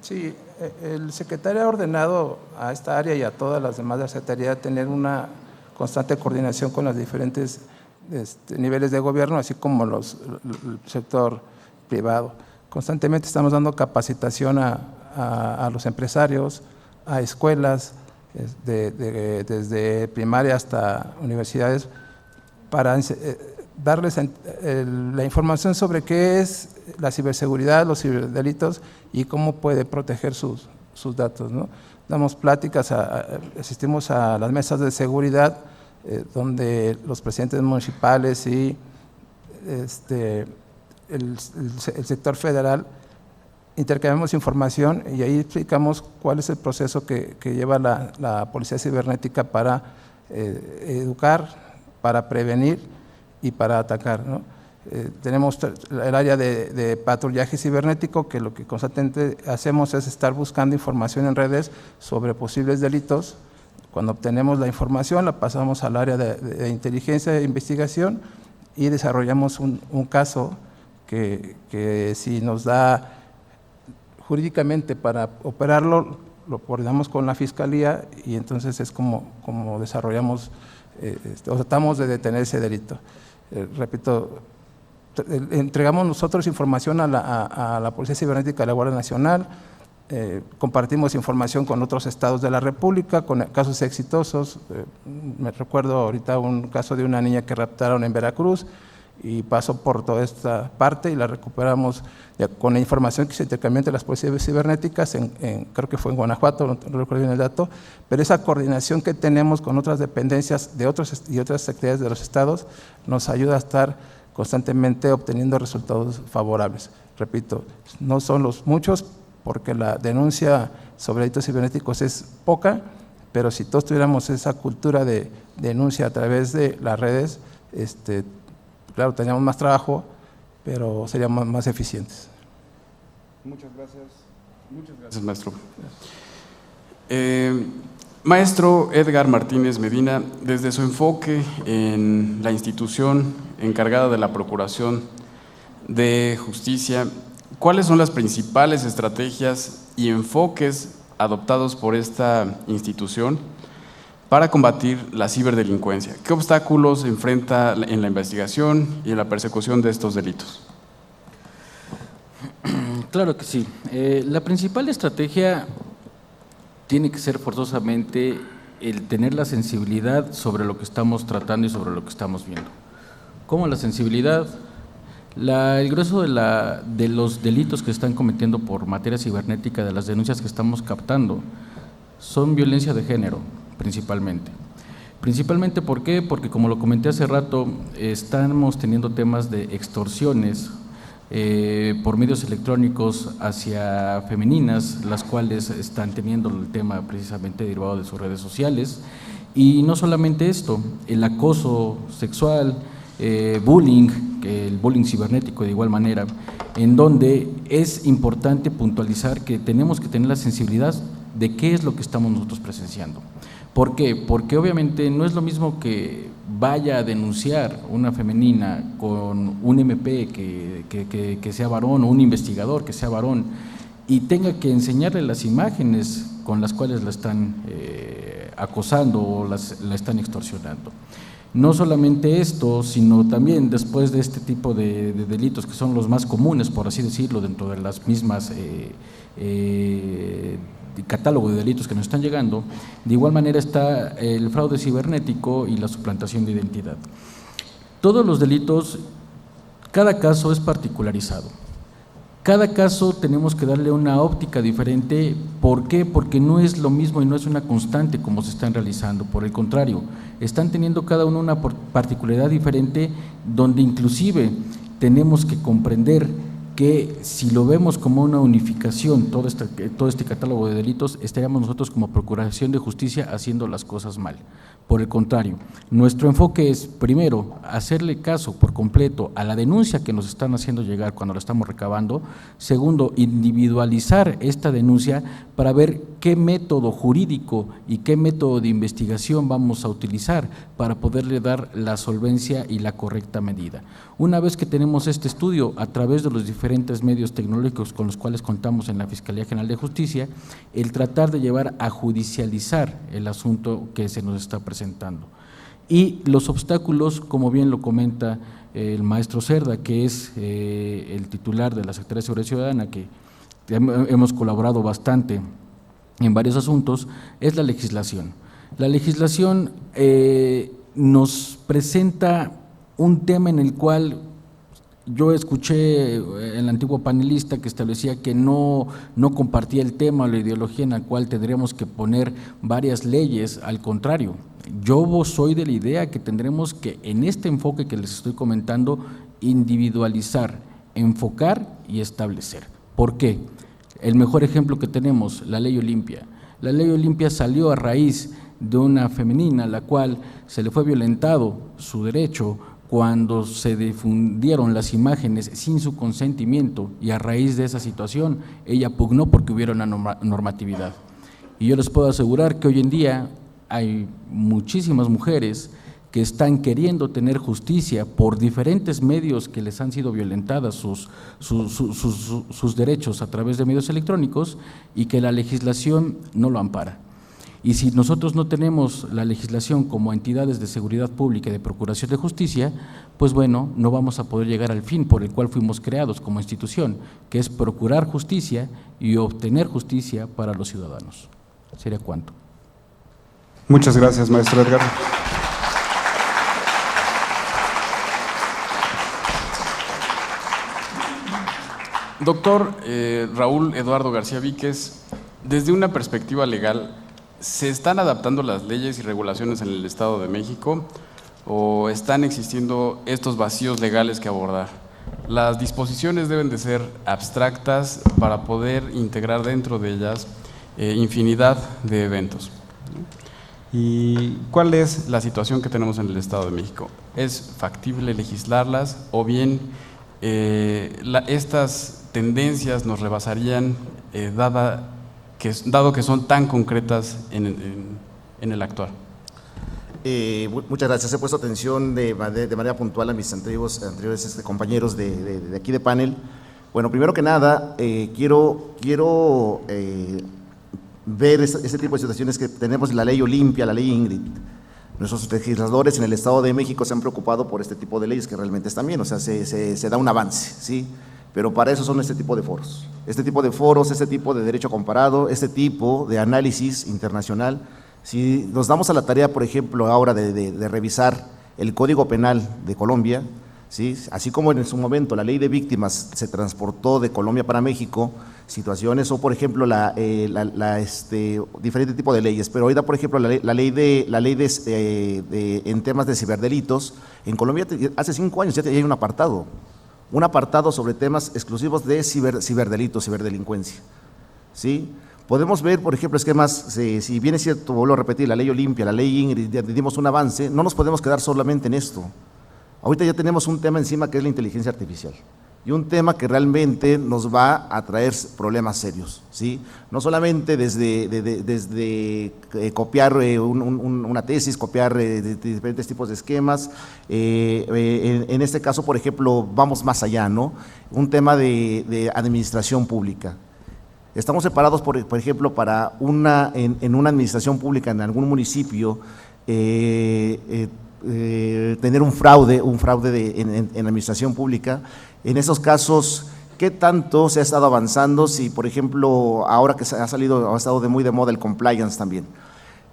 Sí, el secretario ha ordenado a esta área y a todas las demás de la Secretaría tener una constante coordinación con los diferentes niveles de gobierno, así como el sector privado. Constantemente estamos dando capacitación a los empresarios, a escuelas, desde primaria hasta universidades, para darles la información sobre qué es la ciberseguridad, los ciberdelitos y cómo puede proteger sus datos, ¿no? Damos pláticas, asistimos a las mesas de seguridad, donde los presidentes municipales y el sector federal intercambiamos información y ahí explicamos cuál es el proceso que lleva la Policía Cibernética para educar, para prevenir y para atacar, ¿no? Tenemos el área de patrullaje cibernético, que lo que constantemente hacemos es estar buscando información en redes sobre posibles delitos. Cuando obtenemos la información, la pasamos al área de inteligencia e investigación y desarrollamos un caso que si nos da jurídicamente para operarlo, lo coordinamos con la Fiscalía y entonces es como desarrollamos o tratamos de detener ese delito. Repito, entregamos nosotros información a la Policía Cibernética de la Guardia Nacional, compartimos información con otros estados de la República, con casos exitosos. Me recuerdo ahorita un caso de una niña que raptaron en Veracruz y pasó por toda esta parte y la recuperamos con la información que se intercambió entre las policías cibernéticas, creo que fue en Guanajuato, no recuerdo bien el dato, pero esa coordinación que tenemos con otras dependencias de otras secretarías de los estados nos ayuda a estar constantemente obteniendo resultados favorables. Repito, no son los muchos, porque la denuncia sobre delitos cibernéticos es poca, pero si todos tuviéramos esa cultura de denuncia a través de las redes, claro, tendríamos más trabajo, pero seríamos más eficientes. Muchas gracias. Muchas gracias, maestro. Maestro Edgar Martínez Medina, desde su enfoque en la institución encargada de la Procuración de Justicia, ¿cuáles son las principales estrategias y enfoques adoptados por esta institución para combatir la ciberdelincuencia? ¿Qué obstáculos enfrenta en la investigación y en la persecución de estos delitos? Claro que sí. La principal estrategia tiene que ser forzosamente el tener la sensibilidad sobre lo que estamos tratando y sobre lo que estamos viendo. ¿Cómo la sensibilidad? El grueso de los delitos que se están cometiendo por materia cibernética, de las denuncias que estamos captando, son violencia de género, principalmente. Principalmente, ¿por qué? Porque, como lo comenté hace rato, estamos teniendo temas de extorsiones por medios electrónicos hacia femeninas, las cuales están teniendo el tema precisamente derivado de sus redes sociales. Y no solamente esto, el acoso sexual, bullying, el bullying cibernético de igual manera, en donde es importante puntualizar que tenemos que tener la sensibilidad de qué es lo que estamos nosotros presenciando. ¿Por qué? Porque obviamente no es lo mismo que vaya a denunciar una femenina con un MP que sea varón, o un investigador que sea varón, y tenga que enseñarle las imágenes con las cuales la están acosando o la están extorsionando. No solamente esto, sino también después de este tipo de delitos, que son los más comunes, por así decirlo, dentro de las mismas catálogo de delitos que nos están llegando, de igual manera está el fraude cibernético y la suplantación de identidad. Todos los delitos, cada caso es particularizado. Cada caso tenemos que darle una óptica diferente. ¿Por qué? Porque no es lo mismo y no es una constante como se están realizando. Por el contrario, están teniendo cada uno una particularidad diferente, donde inclusive tenemos que comprender que si lo vemos como una unificación, todo este catálogo de delitos, estaríamos nosotros como Procuración de Justicia haciendo las cosas mal. Por el contrario, nuestro enfoque es, primero, hacerle caso por completo a la denuncia que nos están haciendo llegar cuando la estamos recabando. Segundo, individualizar esta denuncia para ver qué método jurídico y qué método de investigación vamos a utilizar para poderle dar la solvencia y la correcta medida. Una vez que tenemos este estudio a través de los diferentes medios tecnológicos con los cuales contamos en la Fiscalía General de Justicia, el tratar de llevar a judicializar el asunto que se nos está presentando. Y los obstáculos, como bien lo comenta el maestro Cerda, que es el titular de la Secretaría de Seguridad Ciudadana, que hemos colaborado bastante en varios asuntos, es la legislación. La legislación nos presenta un tema en el cual yo escuché el antiguo panelista que establecía que no compartía el tema o la ideología en la cual tendríamos que poner varias leyes. Al contrario, yo soy de la idea que tendremos que, en este enfoque que les estoy comentando, individualizar, enfocar y establecer. ¿Por qué? El mejor ejemplo que tenemos, la Ley Olimpia. La Ley Olimpia salió a raíz de una femenina a la cual se le fue violentado su derecho cuando se difundieron las imágenes sin su consentimiento, y a raíz de esa situación ella pugnó porque hubiera una normatividad. Y yo les puedo asegurar que hoy en día hay muchísimas mujeres que están queriendo tener justicia por diferentes medios que les han sido violentadas sus derechos a través de medios electrónicos, y que la legislación no lo ampara. Y si nosotros no tenemos la legislación como entidades de seguridad pública y de procuración de justicia, pues bueno, no vamos a poder llegar al fin por el cual fuimos creados como institución, que es procurar justicia y obtener justicia para los ciudadanos. ¿Sería cuánto? Muchas gracias, maestro Edgar. Doctor Raúl Eduardo García Víquez, desde una perspectiva legal, ¿se están adaptando las leyes y regulaciones en el Estado de México o están existiendo estos vacíos legales que abordar? Las disposiciones deben de ser abstractas para poder integrar dentro de ellas infinidad de eventos. ¿Y cuál es La situación que tenemos en el Estado de México? ¿Es factible legislarlas o bien estas tendencias nos rebasarían dado que son tan concretas en el actuar? Muchas gracias. He puesto atención de manera puntual a mis anteriores compañeros de aquí de panel. Bueno, primero que nada, quiero ver este tipo de situaciones que tenemos, la ley Olimpia, la ley Ingrid. Nuestros legisladores en el Estado de México se han preocupado por este tipo de leyes que realmente están bien, o sea, se da un avance, ¿sí? Pero para eso son este tipo de foros, este tipo de derecho comparado, este tipo de análisis internacional. Si nos damos a la tarea, por ejemplo, ahora de revisar el Código Penal de Colombia, ¿sí? Así como en su momento la ley de víctimas se transportó de Colombia para México, situaciones, o por ejemplo diferente tipo de leyes, pero ahorita por ejemplo la ley en temas de ciberdelitos, en Colombia hace 5 años ya hay un apartado sobre temas exclusivos de ciberdelitos, ciberdelincuencia, ¿sí? Podemos ver, por ejemplo, esquemas, si bien es cierto, vuelvo a repetir, la ley Olimpia, la ley Ingrid, ya dimos un avance, no nos podemos quedar solamente en esto. Ahorita ya tenemos un tema encima que es la inteligencia artificial, y un tema que realmente nos va a traer problemas serios, ¿sí? No solamente desde copiar una tesis, copiar de diferentes tipos de esquemas, en este caso, por ejemplo, vamos más allá, ¿no? Un tema de administración pública. Estamos separados, por ejemplo, para en una administración pública en algún municipio, tener un fraude en la administración pública. En esos casos, ¿qué tanto se ha estado avanzando? Si, por ejemplo, ahora que ha estado muy de moda el compliance también.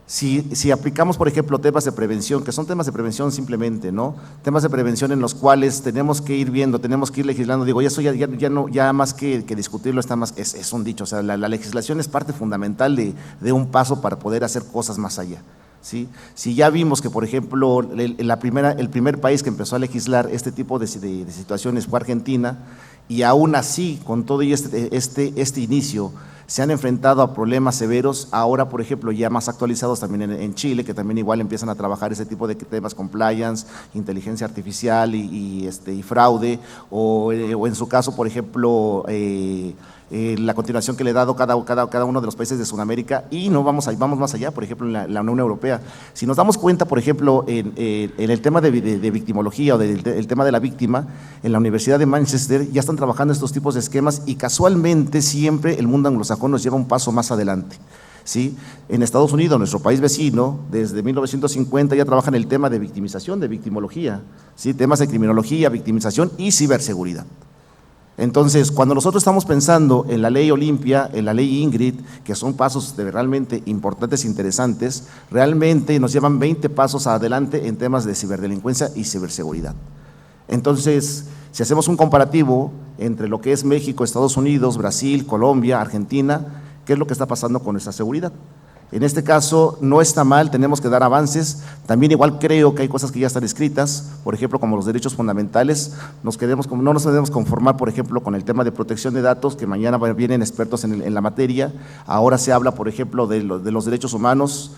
Si aplicamos, por ejemplo, temas de prevención, que son temas de prevención simplemente, ¿no? Temas de prevención en los cuales tenemos que ir viendo, tenemos que ir legislando. Digo, eso ya más que discutirlo, es un dicho. O sea, la legislación es parte fundamental de un paso para poder hacer cosas más allá, ¿sí? Si ya vimos que, por ejemplo, el primer país que empezó a legislar este tipo de situaciones fue Argentina, y aún así, con todo y este inicio, se han enfrentado a problemas severos, ahora por ejemplo ya más actualizados también en Chile, que también igual empiezan a trabajar ese tipo de temas, compliance, inteligencia artificial y fraude, o en su caso por ejemplo la continuación que le ha dado cada uno de los países de Sudamérica, y no vamos más allá, por ejemplo en la Unión Europea. Si nos damos cuenta, por ejemplo, en el tema de victimología o el tema de la víctima, en la Universidad de Manchester ya están trabajando estos tipos de esquemas, y casualmente siempre el mundo anglosajón nos lleva un paso más adelante. ¿Sí? En Estados Unidos, nuestro país vecino, desde 1950 ya trabajan el tema de victimización, de victimología, ¿sí? Temas de criminología, victimización y ciberseguridad. Entonces, cuando nosotros estamos pensando en la ley Olimpia, en la ley Ingrid, que son pasos realmente importantes e interesantes, realmente nos llevan 20 pasos adelante en temas de ciberdelincuencia y ciberseguridad. Entonces, si hacemos un comparativo entre lo que es México, Estados Unidos, Brasil, Colombia, Argentina, ¿qué es lo que está pasando con nuestra seguridad? En este caso no está mal, tenemos que dar avances. También igual creo que hay cosas que ya están escritas, por ejemplo como los derechos fundamentales. No nos debemos conformar, por ejemplo, con el tema de protección de datos, que mañana vienen expertos en la materia. Ahora se habla, por ejemplo, de los derechos humanos,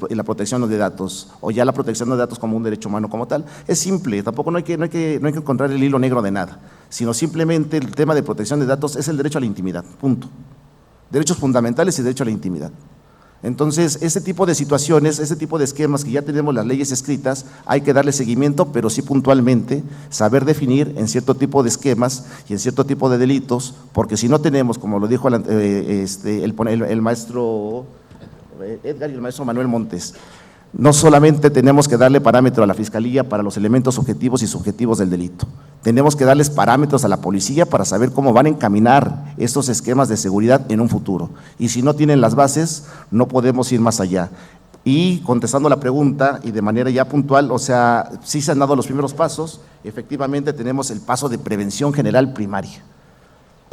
y la protección de datos, o ya la protección de datos como un derecho humano como tal. Es simple, tampoco no hay que encontrar el hilo negro de nada, sino simplemente el tema de protección de datos es el derecho a la intimidad, punto. Derechos fundamentales y derecho a la intimidad. Entonces, ese tipo de situaciones, ese tipo de esquemas que ya tenemos las leyes escritas, hay que darle seguimiento, pero sí puntualmente saber definir en cierto tipo de esquemas y en cierto tipo de delitos, porque si no tenemos, como lo dijo el maestro Edgar y el maestro Manuel Montes, no solamente tenemos que darle parámetro a la Fiscalía para los elementos objetivos y subjetivos del delito, tenemos que darles parámetros a la policía para saber cómo van a encaminar estos esquemas de seguridad en un futuro. Y si no tienen las bases, no podemos ir más allá. Y contestando la pregunta y de manera ya puntual, o sea, sí se han dado los primeros pasos, efectivamente tenemos el paso de prevención general primaria.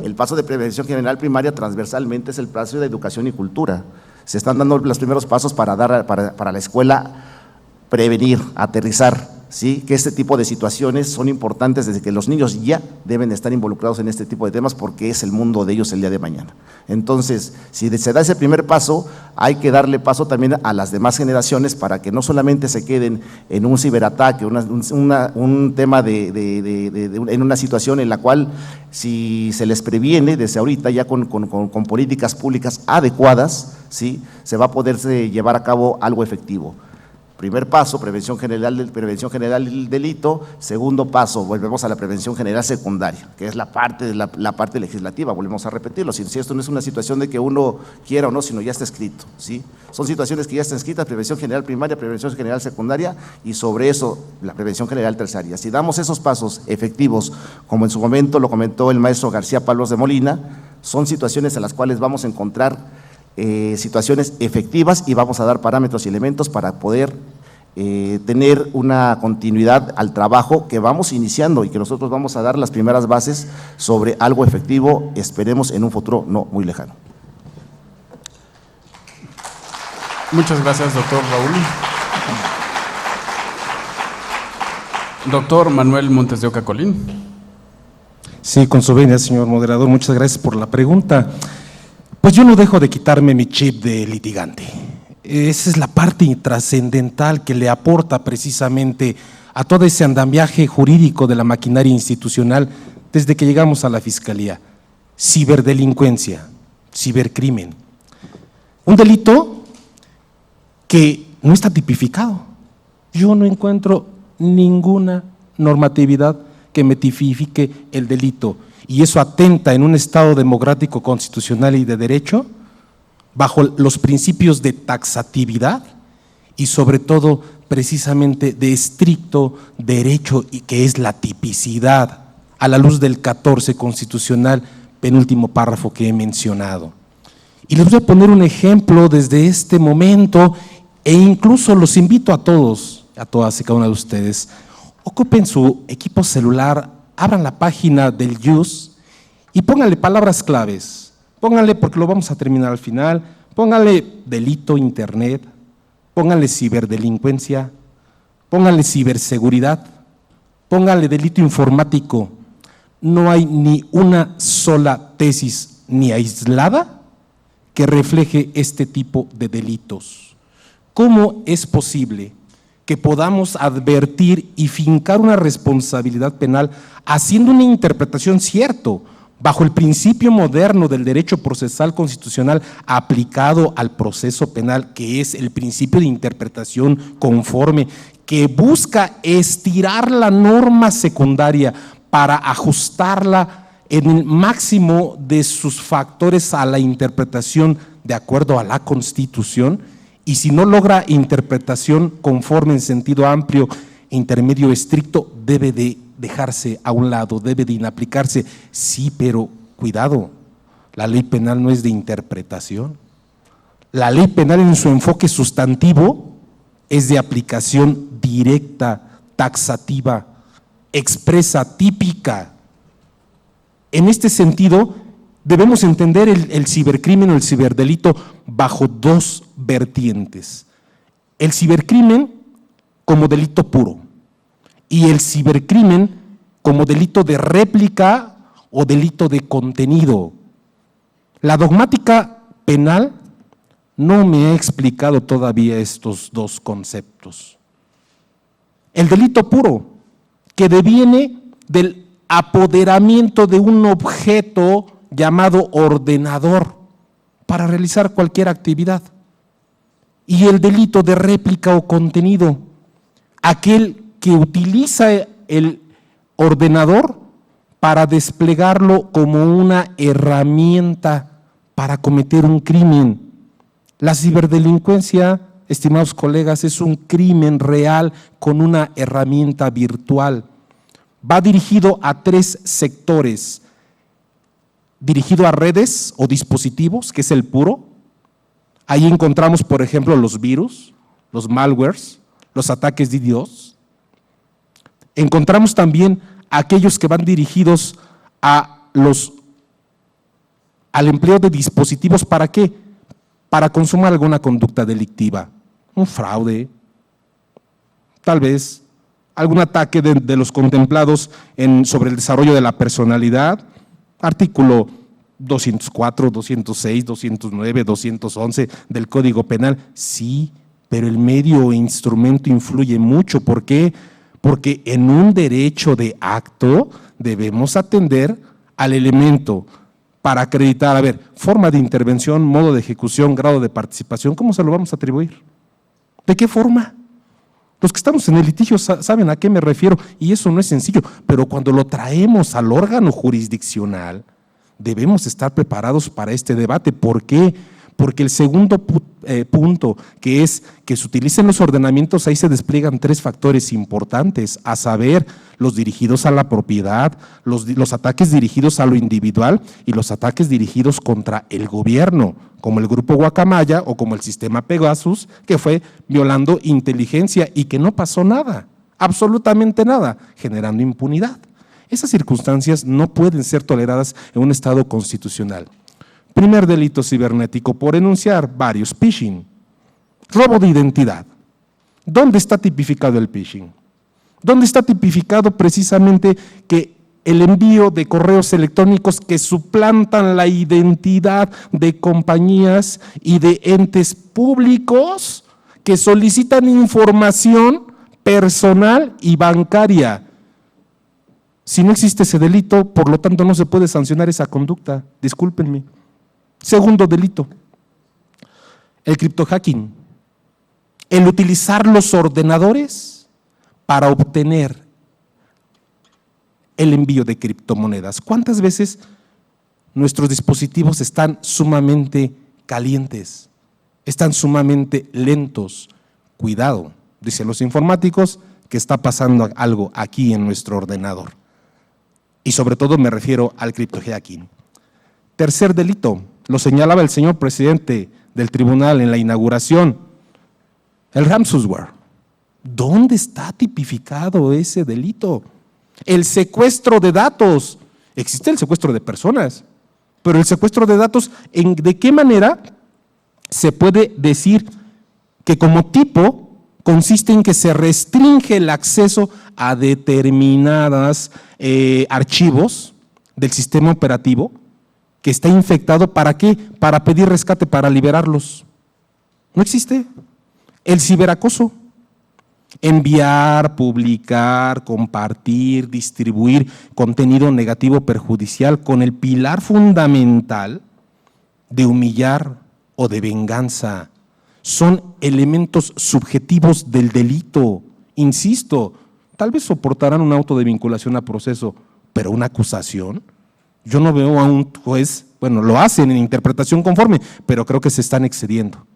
El paso de prevención general primaria transversalmente es el paso de educación y cultura. Se están dando los primeros pasos para la escuela prevenir, aterrizar, ¿sí? Que este tipo de situaciones son importantes desde que los niños ya deben estar involucrados en este tipo de temas porque es el mundo de ellos el día de mañana. Entonces, si se da ese primer paso, hay que darle paso también a las demás generaciones para que no solamente se queden en un ciberataque, un tema en una situación en la cual si se les previene desde ahorita ya con políticas públicas adecuadas, ¿sí? Se va a poderse llevar a cabo algo efectivo. Primer paso, prevención general del delito. Segundo paso, volvemos a la prevención general secundaria, que es la parte legislativa, volvemos a repetirlo. Si esto no es una situación de que uno quiera o no, sino ya está escrito, ¿sí? Son situaciones que ya están escritas, prevención general primaria, prevención general secundaria, y sobre eso la prevención general terciaria. Si damos esos pasos efectivos, como en su momento lo comentó el maestro García Pablos de Molina, son situaciones en las cuales vamos a encontrar situaciones efectivas y vamos a dar parámetros y elementos para poder tener una continuidad al trabajo que vamos iniciando y que nosotros vamos a dar las primeras bases sobre algo efectivo, esperemos en un futuro no muy lejano. Muchas gracias, doctor Raúl. Doctor Manuel Montes de Oca Colín. Sí, con su venia, señor moderador, muchas gracias por la pregunta. Pues yo no dejo de quitarme mi chip de litigante. Esa es la parte trascendental que le aporta precisamente a todo ese andamiaje jurídico de la maquinaria institucional desde que llegamos a la Fiscalía. Ciberdelincuencia, cibercrimen. Un delito que no está tipificado. Yo no encuentro ninguna normatividad que me tipifique el delito. Y eso atenta en un Estado democrático, constitucional y de derecho, bajo los principios de taxatividad y sobre todo precisamente de estricto derecho, y que es la tipicidad a la luz del 14 constitucional, penúltimo párrafo que he mencionado. Y les voy a poner un ejemplo desde este momento, e incluso los invito a todos, a todas y cada una de ustedes, ocupen su equipo celular, abran la página del IUS y pónganle palabras claves. Pónganle, porque lo vamos a terminar al final, pónganle delito internet, pónganle ciberdelincuencia, pónganle ciberseguridad, pónganle delito informático. No hay ni una sola tesis ni aislada que refleje este tipo de delitos. ¿Cómo es posible que podamos advertir y fincar una responsabilidad penal haciendo una interpretación cierto, bajo el principio moderno del derecho procesal constitucional aplicado al proceso penal, que es el principio de interpretación conforme, que busca estirar la norma secundaria para ajustarla en el máximo de sus factores a la interpretación de acuerdo a la Constitución? Y si no logra interpretación conforme en sentido amplio, intermedio, estricto, debe de dejarse a un lado, debe de inaplicarse. Sí, pero cuidado, la ley penal no es de interpretación. La ley penal en su enfoque sustantivo es de aplicación directa, taxativa, expresa, típica. En este sentido, debemos entender el cibercrimen o el ciberdelito bajo dos vertientes. El cibercrimen como delito puro y el cibercrimen como delito de réplica o delito de contenido. La dogmática penal no me ha explicado todavía estos dos conceptos. El delito puro, que deviene del apoderamiento de un objeto llamado ordenador para realizar cualquier actividad. Y el delito de réplica o contenido, aquel que utiliza el ordenador para desplegarlo como una herramienta para cometer un crimen. La ciberdelincuencia, estimados colegas, es un crimen real con una herramienta virtual. Va dirigido a tres sectores: dirigido a redes o dispositivos, que es el puro. Ahí encontramos, por ejemplo, los virus, los malwares, los ataques de DDoS. Encontramos también aquellos que van dirigidos al empleo de dispositivos. ¿Para qué? Para consumar alguna conducta delictiva, un fraude, tal vez algún ataque de los contemplados sobre el desarrollo de la personalidad, artículo 204, 206, 209, 211 del Código Penal. Sí, pero el medio o instrumento influye mucho. ¿Por qué? Porque en un derecho de acto debemos atender al elemento para acreditar, a ver, forma de intervención, modo de ejecución, grado de participación. ¿Cómo se lo vamos a atribuir? ¿De qué forma? Los que estamos en el litigio saben a qué me refiero, y eso no es sencillo, pero cuando lo traemos al órgano jurisdiccional, debemos estar preparados para este debate. ¿Por qué? Porque el segundo punto, que es que se utilicen los ordenamientos, ahí se despliegan tres factores importantes, a saber, los dirigidos a la propiedad, los ataques dirigidos a lo individual y los ataques dirigidos contra el gobierno, como el grupo Guacamaya o como el sistema Pegasus, que fue violando inteligencia y que no pasó nada, absolutamente nada, generando impunidad. Esas circunstancias no pueden ser toleradas en un Estado constitucional. Primer delito cibernético, por enunciar varios: phishing, robo de identidad. ¿Dónde está tipificado el phishing? ¿Dónde está tipificado precisamente que el envío de correos electrónicos que suplantan la identidad de compañías y de entes públicos que solicitan información personal y bancaria? Si no existe ese delito, por lo tanto no se puede sancionar esa conducta, discúlpenme. Segundo delito, el criptohacking, el utilizar los ordenadores para obtener el envío de criptomonedas. ¿Cuántas veces nuestros dispositivos están sumamente calientes, están sumamente lentos? Cuidado, dicen los informáticos, que está pasando algo aquí en nuestro ordenador. Y sobre todo me refiero al criptohacking. Tercer delito, lo señalaba el señor presidente del tribunal en la inauguración, el ransomware. ¿Dónde está tipificado ese delito? El secuestro de datos. Existe el secuestro de personas, pero el secuestro de datos, ¿de qué manera se puede decir que como tipo consiste en que se restringe el acceso a determinados archivos del sistema operativo que está infectado, ¿para qué? Para pedir rescate, para liberarlos. No existe. El ciberacoso. Enviar, publicar, compartir, distribuir contenido negativo perjudicial con el pilar fundamental de humillar o de venganza. Son elementos subjetivos del delito. Insisto, tal vez soportarán un auto de vinculación a proceso, pero una acusación, yo no veo a un juez, bueno, lo hacen en interpretación conforme, pero creo que se están excediendo.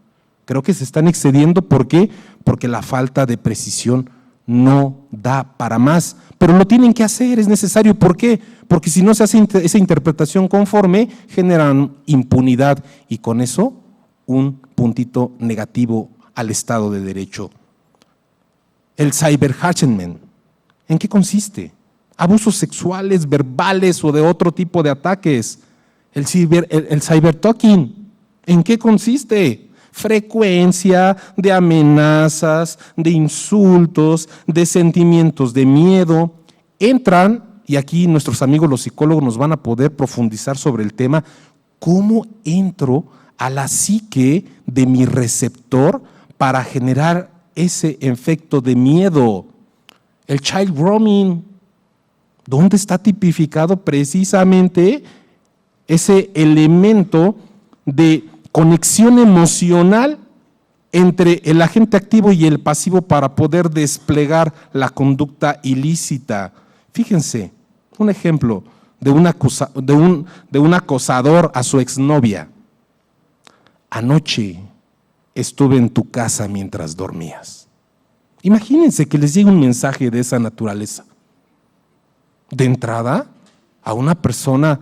Creo que se están excediendo, ¿por qué? Porque la falta de precisión no da para más, pero lo tienen que hacer, es necesario. ¿Por qué? Porque si no se hace esa interpretación conforme, generan impunidad y con eso un puntito negativo al Estado de Derecho. El cyberharassment, ¿en qué consiste? Abusos sexuales, verbales o de otro tipo de ataques. El cybertalking, ¿en qué consiste? Frecuencia de amenazas, de insultos, de sentimientos de miedo. Entran, y aquí nuestros amigos los psicólogos nos van a poder profundizar sobre el tema, ¿cómo entro a la psique de mi receptor para generar ese efecto de miedo? El child grooming, ¿dónde está tipificado precisamente ese elemento de conexión emocional entre el agente activo y el pasivo para poder desplegar la conducta ilícita? Fíjense, un ejemplo de un acosador a su exnovia. Anoche estuve en tu casa mientras dormías. Imagínense que les llegue un mensaje de esa naturaleza. De entrada, a una persona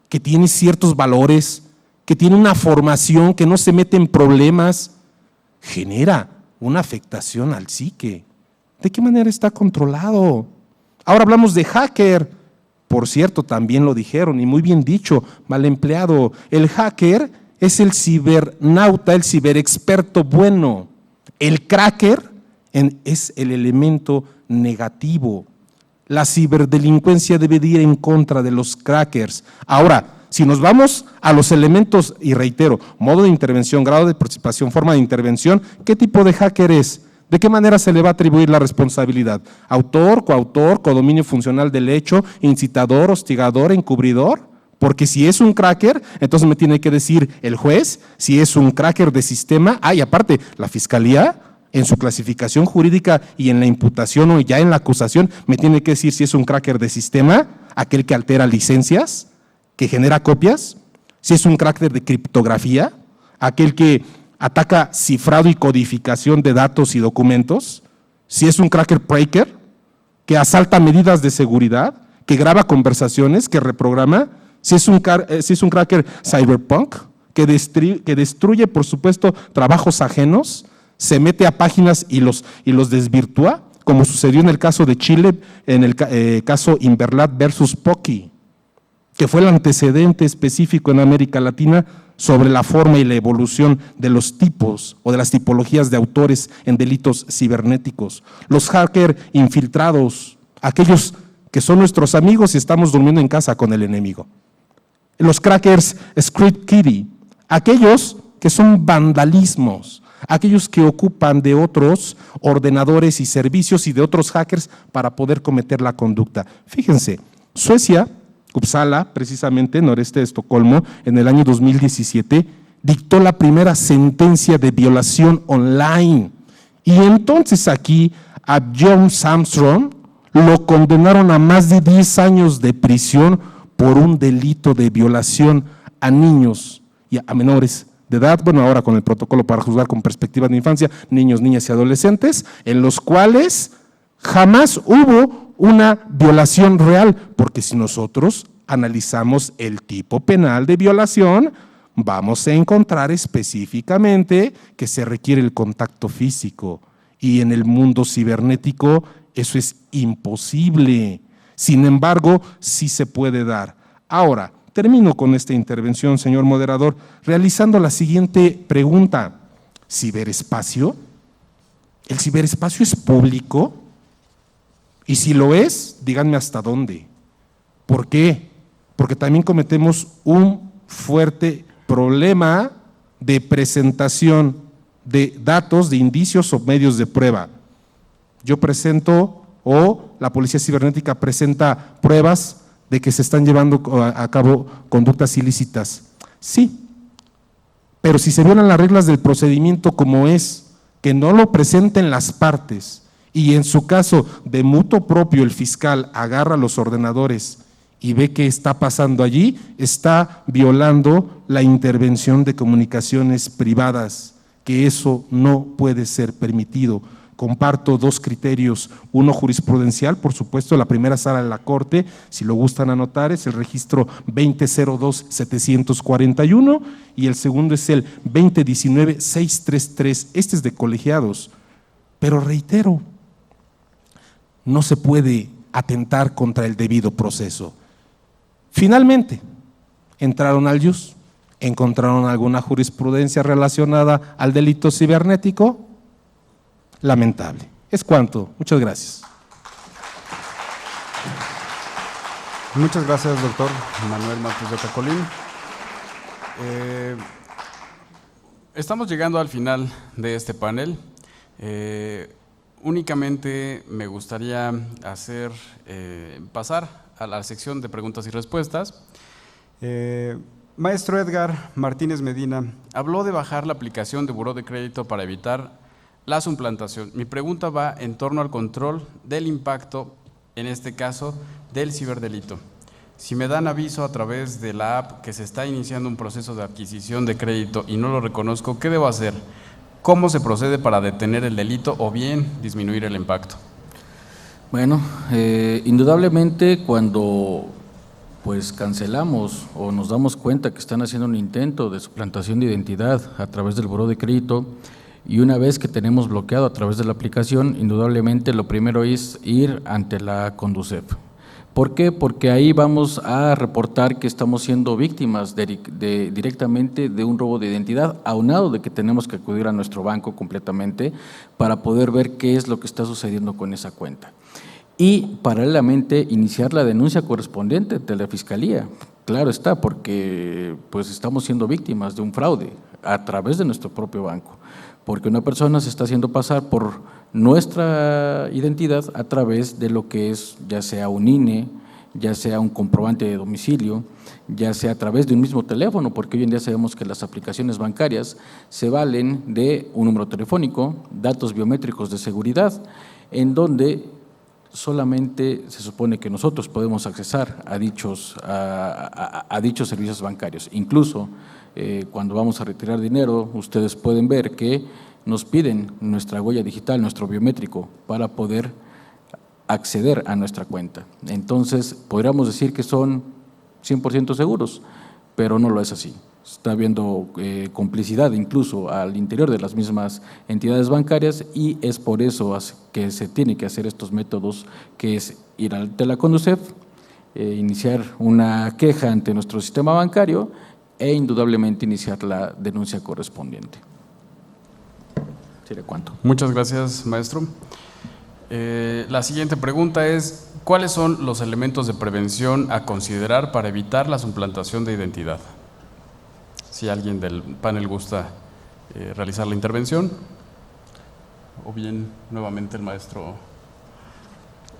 que tiene ciertos valores, que tiene una formación, que no se mete en problemas, genera una afectación al psique. ¿De qué manera está controlado? Ahora hablamos de hacker. Por cierto, también lo dijeron, y muy bien dicho, mal empleado. El hacker es el cibernauta, el ciberexperto bueno. El cracker es el elemento negativo. La ciberdelincuencia debe de ir en contra de los crackers. Ahora, si nos vamos a los elementos, y reitero, modo de intervención, grado de participación, forma de intervención, ¿qué tipo de hacker es? ¿De qué manera se le va a atribuir la responsabilidad? ¿Autor, coautor, codominio funcional del hecho, incitador, hostigador, encubridor? Porque si es un cracker, entonces me tiene que decir el juez, si es un cracker de sistema, y aparte, la fiscalía, en su clasificación jurídica y en la imputación o ya en la acusación, me tiene que decir si es un cracker de sistema, aquel que altera licencias, que genera copias, si es un cracker de criptografía, aquel que ataca cifrado y codificación de datos y documentos, si es un cracker breaker, que asalta medidas de seguridad, que graba conversaciones, que reprograma, si es un cracker cyberpunk, que destruye, por supuesto, trabajos ajenos, se mete a páginas y los desvirtúa, como sucedió en el caso de Chile, en el caso Inverlat versus Pocky, que fue el antecedente específico en América Latina sobre la forma y la evolución de los tipos o de las tipologías de autores en delitos cibernéticos. Los hackers infiltrados, aquellos que son nuestros amigos y estamos durmiendo en casa con el enemigo. Los crackers script kiddie, aquellos que son vandalismos, aquellos que ocupan de otros ordenadores y servicios y de otros hackers para poder cometer la conducta. Fíjense, Suecia, Uppsala, precisamente, noreste de Estocolmo, en el año 2017, dictó la primera sentencia de violación online. Y entonces aquí a John Armstrong lo condenaron a más de 10 años de prisión por un delito de violación a niños y a menores de edad, bueno, ahora con el protocolo para juzgar con perspectiva de infancia, niños, niñas y adolescentes, en los cuales jamás hubo una violación real, porque si nosotros analizamos el tipo penal de violación, vamos a encontrar específicamente que se requiere el contacto físico, y en el mundo cibernético eso es imposible. Sin embargo, sí se puede dar. Ahora, termino con esta intervención, señor moderador, realizando la siguiente pregunta. ¿Ciberespacio? ¿El ciberespacio es público? Y si lo es, díganme hasta dónde. ¿Por qué? porque también cometemos un fuerte problema de presentación de datos, de indicios o medios de prueba. Yo presento o la Policía Cibernética presenta pruebas de que se están llevando a cabo conductas ilícitas. Sí, pero si se violan las reglas del procedimiento como es, que no lo presenten las partes y en su caso de mutuo propio el fiscal agarra los ordenadores y ve qué está pasando allí, está violando la intervención de comunicaciones privadas, que eso no puede ser permitido. Comparto dos criterios, uno jurisprudencial, por supuesto, la primera sala de la Corte, si lo gustan anotar, es el registro 2002-741 y el segundo es el 2019-633, este es de colegiados, pero reitero, no se puede atentar contra el debido proceso. Finalmente, entraron al IUS, encontraron alguna jurisprudencia relacionada al delito cibernético. Lamentable. Es cuanto. Muchas gracias. Muchas gracias, doctor. Manuel Matus de Tacolín. Estamos llegando al final de este panel. Únicamente me gustaría pasar a la sección de preguntas y respuestas. Maestro Edgar Martínez Medina. Habló de bajar la aplicación de buró de crédito para evitar la suplantación. Mi pregunta va en torno al control del impacto, en este caso, del ciberdelito. Si me dan aviso a través de la app que se está iniciando un proceso de adquisición de crédito y no lo reconozco, ¿qué debo hacer? ¿Cómo se procede para detener el delito o bien disminuir el impacto? Bueno, indudablemente cuando pues cancelamos o nos damos cuenta que están haciendo un intento de suplantación de identidad a través del buró de crédito, y una vez que tenemos bloqueado a través de la aplicación, indudablemente lo primero es ir ante la Conducef. ¿Por qué? Porque ahí vamos a reportar que estamos siendo víctimas directamente de un robo de identidad, aunado de que tenemos que acudir a nuestro banco completamente para poder ver qué es lo que está sucediendo con esa cuenta. Y paralelamente iniciar la denuncia correspondiente ante la Fiscalía. Claro está, porque pues estamos siendo víctimas de un fraude a través de nuestro propio banco. Porque una persona se está haciendo pasar por nuestra identidad a través de lo que es ya sea un INE, ya sea un comprobante de domicilio, ya sea a través de un mismo teléfono, porque hoy en día sabemos que las aplicaciones bancarias se valen de un número telefónico, datos biométricos de seguridad, en donde solamente se supone que nosotros podemos accesar a dichos servicios bancarios. Incluso cuando vamos a retirar dinero, ustedes pueden ver que nos piden nuestra huella digital, nuestro biométrico, para poder acceder a nuestra cuenta. Entonces, podríamos decir que son 100% seguros, pero no lo es así. Está habiendo complicidad incluso al interior de las mismas entidades bancarias y es por eso que se tiene que hacer estos métodos, que es ir ante la Conducef, iniciar una queja ante nuestro sistema bancario e indudablemente iniciar la denuncia correspondiente. ¿Sería cuánto? Muchas gracias, maestro. La siguiente pregunta es, ¿cuáles son los elementos de prevención a considerar para evitar la suplantación de identidad? Si alguien del panel gusta realizar la intervención, o bien nuevamente el maestro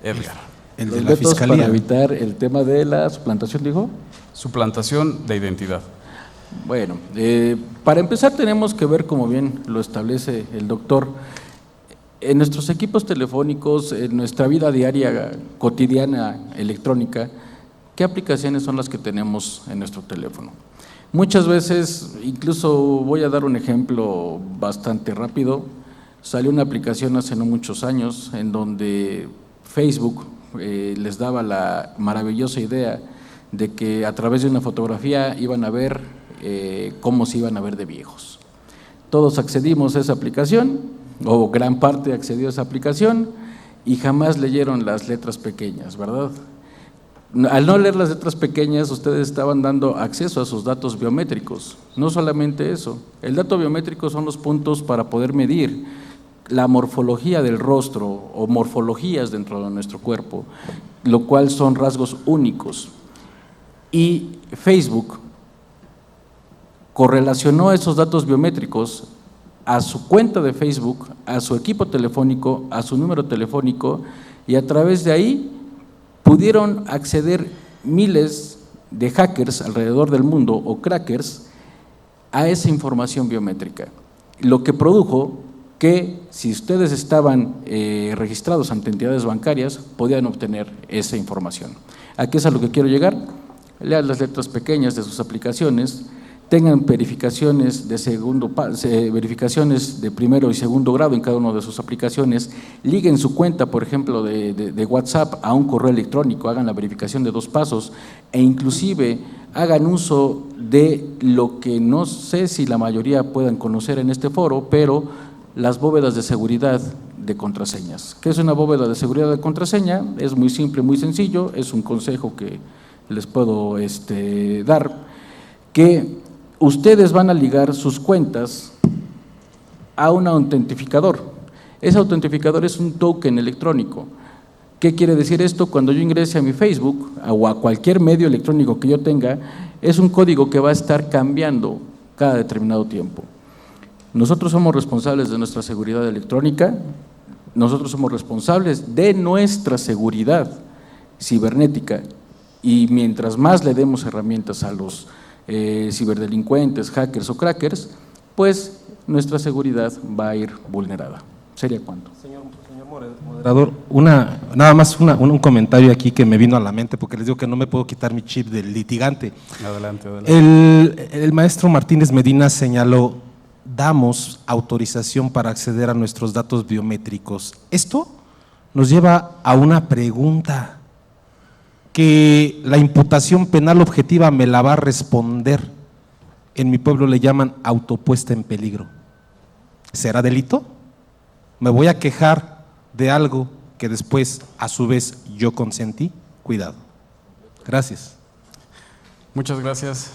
Edgar. El de Los la métodos Fiscalía. para evitar el tema de la suplantación, dijo. Suplantación de identidad. Bueno, para empezar tenemos que ver, como bien lo establece el doctor, en nuestros equipos telefónicos, en nuestra vida diaria, cotidiana, electrónica, ¿qué aplicaciones son las que tenemos en nuestro teléfono? Muchas veces, incluso voy a dar un ejemplo bastante rápido, salió una aplicación hace no muchos años en donde Facebook les daba la maravillosa idea de que a través de una fotografía iban a ver cómo se iban a ver de viejos. Todos accedimos a esa aplicación, o gran parte accedió a esa aplicación, y jamás leyeron las letras pequeñas, ¿verdad? Al no leer las letras pequeñas, ustedes estaban dando acceso a sus datos biométricos. No solamente eso, el dato biométrico son los puntos para poder medir la morfología del rostro o morfologías dentro de nuestro cuerpo, lo cual son rasgos únicos. y Facebook correlacionó esos datos biométricos a su cuenta de Facebook, a su equipo telefónico, a su número telefónico, y a través de ahí pudieron acceder miles de hackers alrededor del mundo o crackers a esa información biométrica, lo que produjo que si ustedes estaban registrados ante entidades bancarias, podían obtener esa información. ¿A qué es a lo que quiero llegar? Lean las letras pequeñas de sus aplicaciones, tengan verificaciones verificaciones de primero y segundo grado en cada una de sus aplicaciones, liguen su cuenta, por ejemplo, de WhatsApp a un correo electrónico, hagan la verificación de 2 pasos e inclusive hagan uso de lo que no sé si la mayoría puedan conocer en este foro, pero las bóvedas de seguridad de contraseñas. ¿Qué es una bóveda de seguridad de contraseña? Es muy simple, muy sencillo, es un consejo que les puedo dar, que ustedes van a ligar sus cuentas a un autentificador. Ese autentificador es un token electrónico. ¿Qué quiere decir esto? Cuando yo ingrese a mi Facebook o a cualquier medio electrónico que yo tenga, es un código que va a estar cambiando cada determinado tiempo. Nosotros somos responsables de nuestra seguridad electrónica, nosotros somos responsables de nuestra seguridad cibernética, y mientras más le demos herramientas a los ciberdelincuentes, hackers o crackers, pues nuestra seguridad va a ir vulnerada. ¿Sería cuánto? Señor moderador, nada más un comentario aquí que me vino a la mente, porque les digo que no me puedo quitar mi chip del litigante. Adelante, adelante. El maestro Martínez Medina señaló: damos autorización para acceder a nuestros datos biométricos. Esto nos lleva a una pregunta que la imputación penal objetiva me la va a responder. En mi pueblo le llaman autopuesta en peligro. ¿Será delito? ¿Me voy a quejar de algo que después, a su vez, yo consentí? Cuidado. Gracias. Muchas gracias.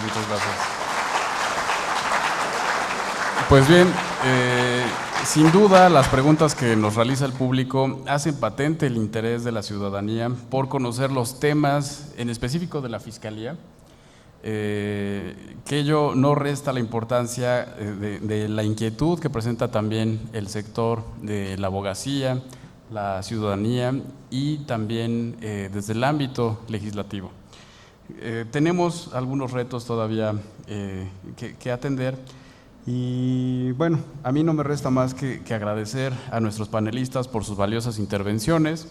Muchas gracias. Pues bien, sin duda las preguntas que nos realiza el público hacen patente el interés de la ciudadanía por conocer los temas en específico de la Fiscalía, que ello no resta la importancia de la inquietud que presenta también el sector de la abogacía, la ciudadanía y también desde el ámbito legislativo. Tenemos algunos retos todavía que atender. Y bueno, a mí no me resta más que agradecer a nuestros panelistas por sus valiosas intervenciones.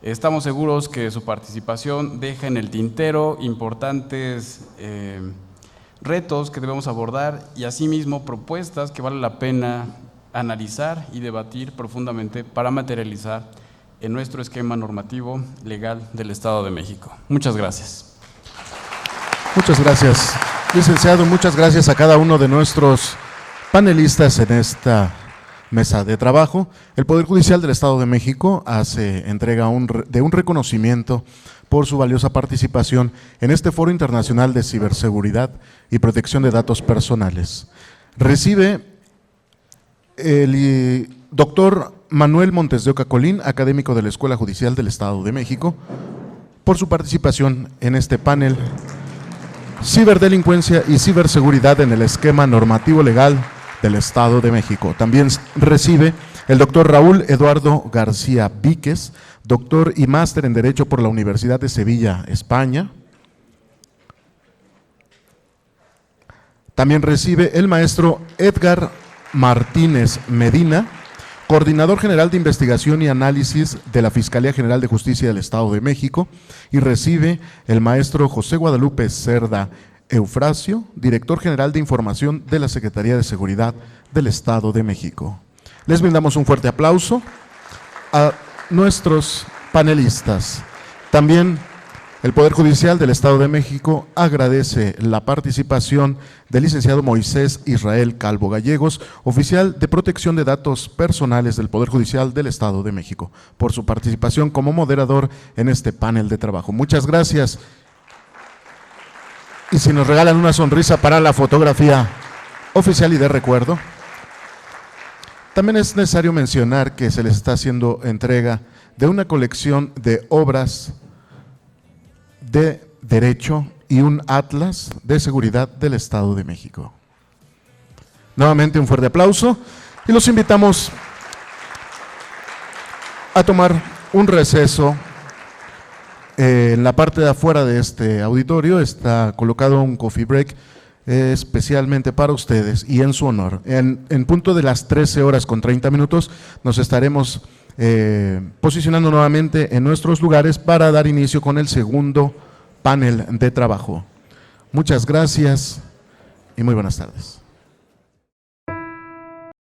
Estamos seguros que su participación deja en el tintero importantes retos que debemos abordar y asimismo propuestas que vale la pena analizar y debatir profundamente para materializar en nuestro esquema normativo legal del Estado de México. Muchas gracias. Muchas gracias, licenciado. Muchas gracias a cada uno de nuestros panelistas en esta mesa de trabajo. El Poder Judicial del Estado de México hace entrega de un reconocimiento por su valiosa participación en este Foro Internacional de Ciberseguridad y Protección de Datos Personales. Recibe el doctor Manuel Montes de Oca Colín, académico de la Escuela Judicial del Estado de México, por su participación en este panel Ciberdelincuencia y Ciberseguridad en el Esquema Normativo Legal del Estado de México. También recibe el doctor Raúl Eduardo García Víquez, doctor y máster en Derecho por la Universidad de Sevilla, España. También recibe el maestro Edgar Martínez Medina, coordinador general de investigación y análisis de la Fiscalía General de Justicia del Estado de México, y recibe el maestro José Guadalupe Cerda Eufrasio, director general de información de la Secretaría de Seguridad del Estado de México. Les brindamos un fuerte aplauso a nuestros panelistas. También el Poder Judicial del Estado de México agradece la participación del licenciado Moisés Israel Calvo Gallegos, oficial de protección de datos personales del Poder Judicial del Estado de México, por su participación como moderador en este panel de trabajo. Muchas gracias. Y si nos regalan una sonrisa para la fotografía oficial y de recuerdo. También es necesario mencionar que se les está haciendo entrega de una colección de obras de derecho y un atlas de seguridad del Estado de México. Nuevamente un fuerte aplauso y los invitamos a tomar un receso. En la parte de afuera de este auditorio está colocado un coffee break especialmente para ustedes y en su honor. En punto de las 13:30 nos estaremos posicionando nuevamente en nuestros lugares para dar inicio con el segundo panel de trabajo. Muchas gracias y muy buenas tardes.